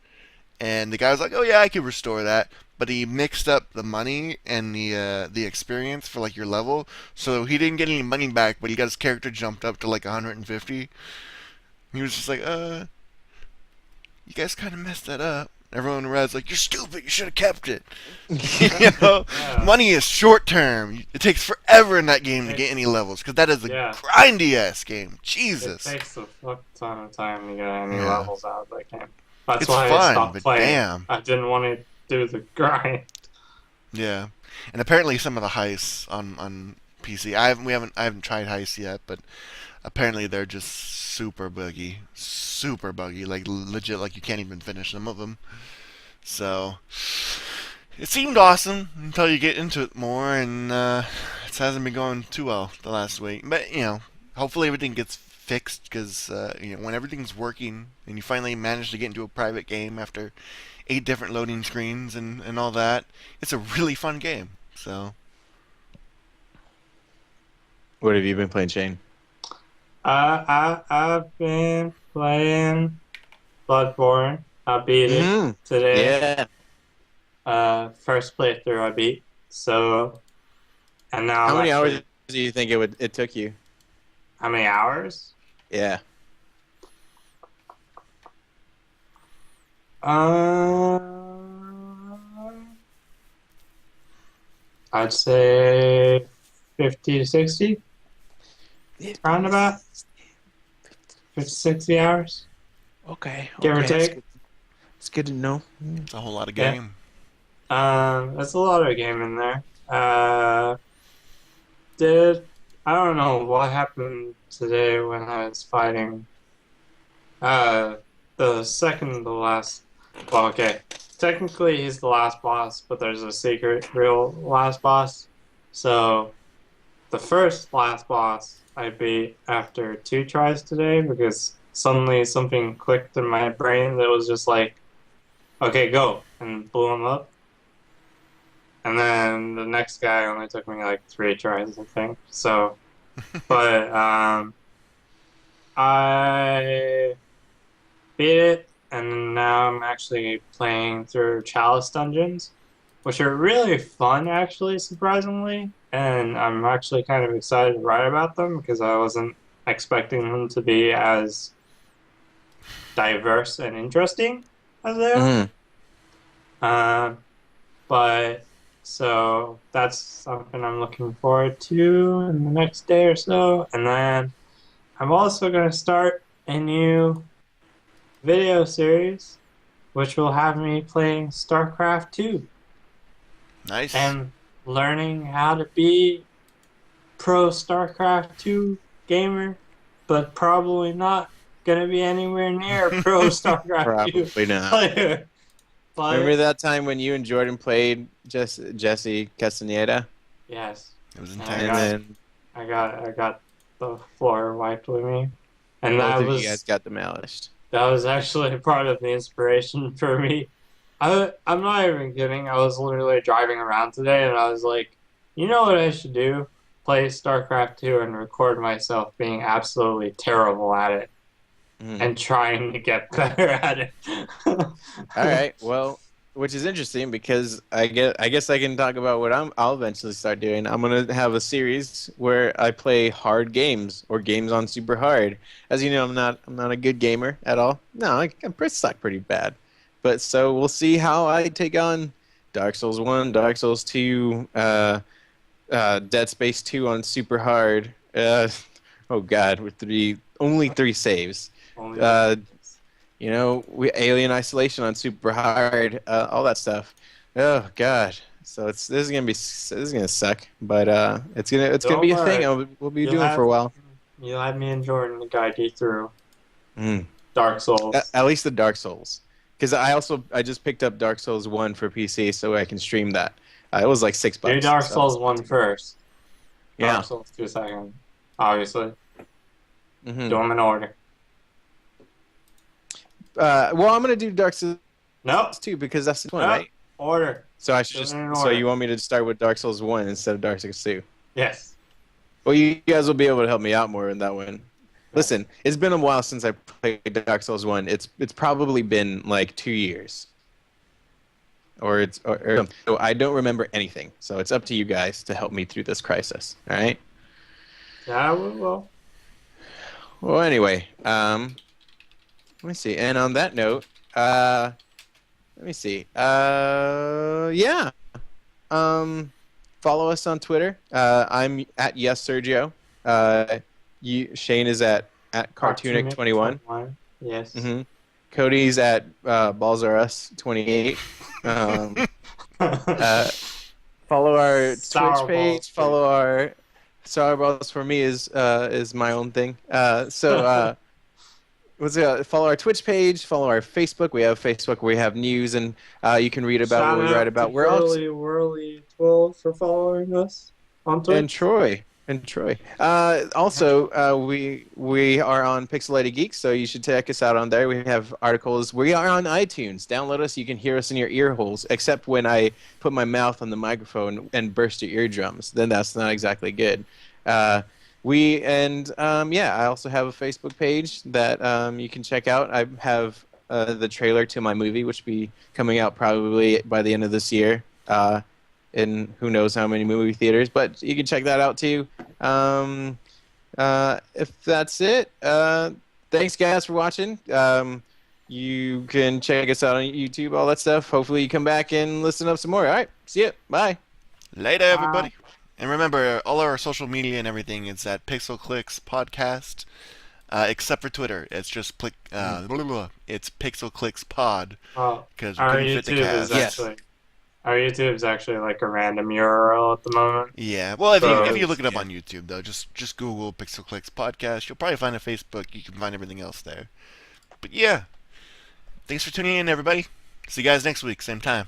and the guy was like, "Oh yeah, I could restore that." But he mixed up the money and the experience for like your level, so he didn't get any money back, but he got his character jumped up to like 150. He was just like, "You guys kind of messed that up." Everyone in Red's like, "You're stupid. You should have kept it." Yeah. Money is short term. It takes forever in that game to get any levels, because that is a grindy ass game. Jesus. It takes a fuck ton of time to get any Yeah. levels out of that game. That's It's why fun, I stopped but playing. damn. I didn't want to do the grind. Yeah, and apparently some of the heists on PC, I haven't tried heists yet, but apparently they're just super buggy, like legit, like you can't even finish some of them. So it seemed awesome until you get into it more, and it hasn't been going too well the last week. But hopefully everything gets fixed, because when everything's working and you finally manage to get into a private game after 8 different loading screens and all that, it's a really fun game. So, What have you been playing, Shane? I've been playing Bloodborne. I beat it today. Yeah. First playthrough I beat. So, and now How many hours do you think it took you? How many hours? Yeah. I'd say 50 to 60. Roundabout. 50 60 hours. Okay. Give or take. It's good to know. it's a whole lot of Yeah. game. There's a lot of game in there. I don't know what happened today when I was fighting the second to last. Well, okay. Technically, he's the last boss, but there's a secret real last boss. So, the first last boss I beat after 2 tries today, because suddenly something clicked in my brain that was just like, okay, go, and blew him up. And then the next guy only took me like 3 tries, I think. So, but I beat it, and now I'm actually playing through Chalice Dungeons, which are really fun, actually, surprisingly. and I'm actually kind of excited to write about them because I wasn't expecting them to be as diverse and interesting as they are. Mhm. But so that's something I'm looking forward to in the next day or so. And then I'm also going to start a new video series, which will have me playing StarCraft 2 Nice. and learning how to be pro StarCraft 2 gamer, but probably not going to be anywhere near pro StarCraft 2 Probably not. player. But Remember that time when you and Jordan played Jesse Castaneda? yes, It was And intense. And then I got the floor wiped with me, and both of you guys got demolished. that was actually part of the inspiration for me. I'm not even kidding. I was literally driving around today, and I was like, you know what I should do? Play StarCraft 2 and record myself being absolutely terrible at it Mhm. and trying to get better at it. All right. Well, which is interesting because I guess I can talk about what I'll eventually start doing. I'm gonna have a series where I play hard games or games on super hard. As you know, I'm not a good gamer at all. No, I'm pretty bad. But so we'll see how I take on Dark Souls 1, Dark Souls 2, Dead Space 2 on super hard. Oh God, with only three saves. Only Uh, we Alien Isolation on super hard, all that stuff. Oh God, so this is gonna suck, but it's gonna Don't be a worry. thing we'll be You'll doing for a while. You'll have me and Jordan to guide you through Mm. Dark Souls. At least the Dark Souls, because I just picked up Dark Souls 1 for PC so I can stream that. It was like $6. Do Dark so- Souls 1 first. Yeah. Dark Souls 2 second. Obviously. Mhm. Do them in order. Well, I'm gonna do Dark Souls Nope. 2 because that's the one, Nope. right? Order. So I should Do it just. in So order. you want me to start with Dark Souls 1 instead of Dark Souls 2? Yes. Well, you guys will be able to help me out more in that one. Listen, it's been a while since I played Dark Souls 1. It's probably been like 2 years. Or so I don't remember anything. So it's up to you guys to help me through this crisis. All right? Yeah, well. Well, anyway, let me see. And on that note, let me see. Yeah. Follow us on Twitter. I'm at YesSergio. Shane is at Cartoonic21. Yes. Mm-hmm. Cody's at BallsRUs28. Follow our Sour Twitch page. Balls. Follow our Sour Balls for me is my own thing. Follow our Twitch page. Follow our Facebook. We have Facebook where we have news and you can read about what we write about. We're also Whirly 12 for following us on Twitch. and Troy. Also, we are on Pixelated Geeks, so you should check us out on there. We have articles. We are on iTunes. Download us. You can hear us in your ear holes, except when I put my mouth on the microphone and burst your eardrums. Then that's not exactly good. I also have a Facebook page that you can check out. I have the trailer to my movie, which will be coming out probably by the end of this year. In who knows how many movie theaters, but you can check that out too. If that's it, thanks guys for watching. You can check us out on YouTube, all that stuff. Hopefully you come back and listen up some more. All right, see ya. Bye. Later, everybody. And remember, all our social media and everything is at Pixel Clicks Podcast, except for Twitter. It's just it's Pixel Clicks Pod Oh, because we our couldn't fit the YouTube is cast. Yes. our YouTube is actually like a random URL at the moment. Yeah, well, if So- you look it up on YouTube though, just Google Pixel Clicks Podcast. You'll probably find a Facebook. You can find everything else there. But yeah, thanks for tuning in, everybody. See you guys next week, same time.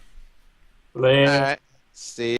Later. All right. See.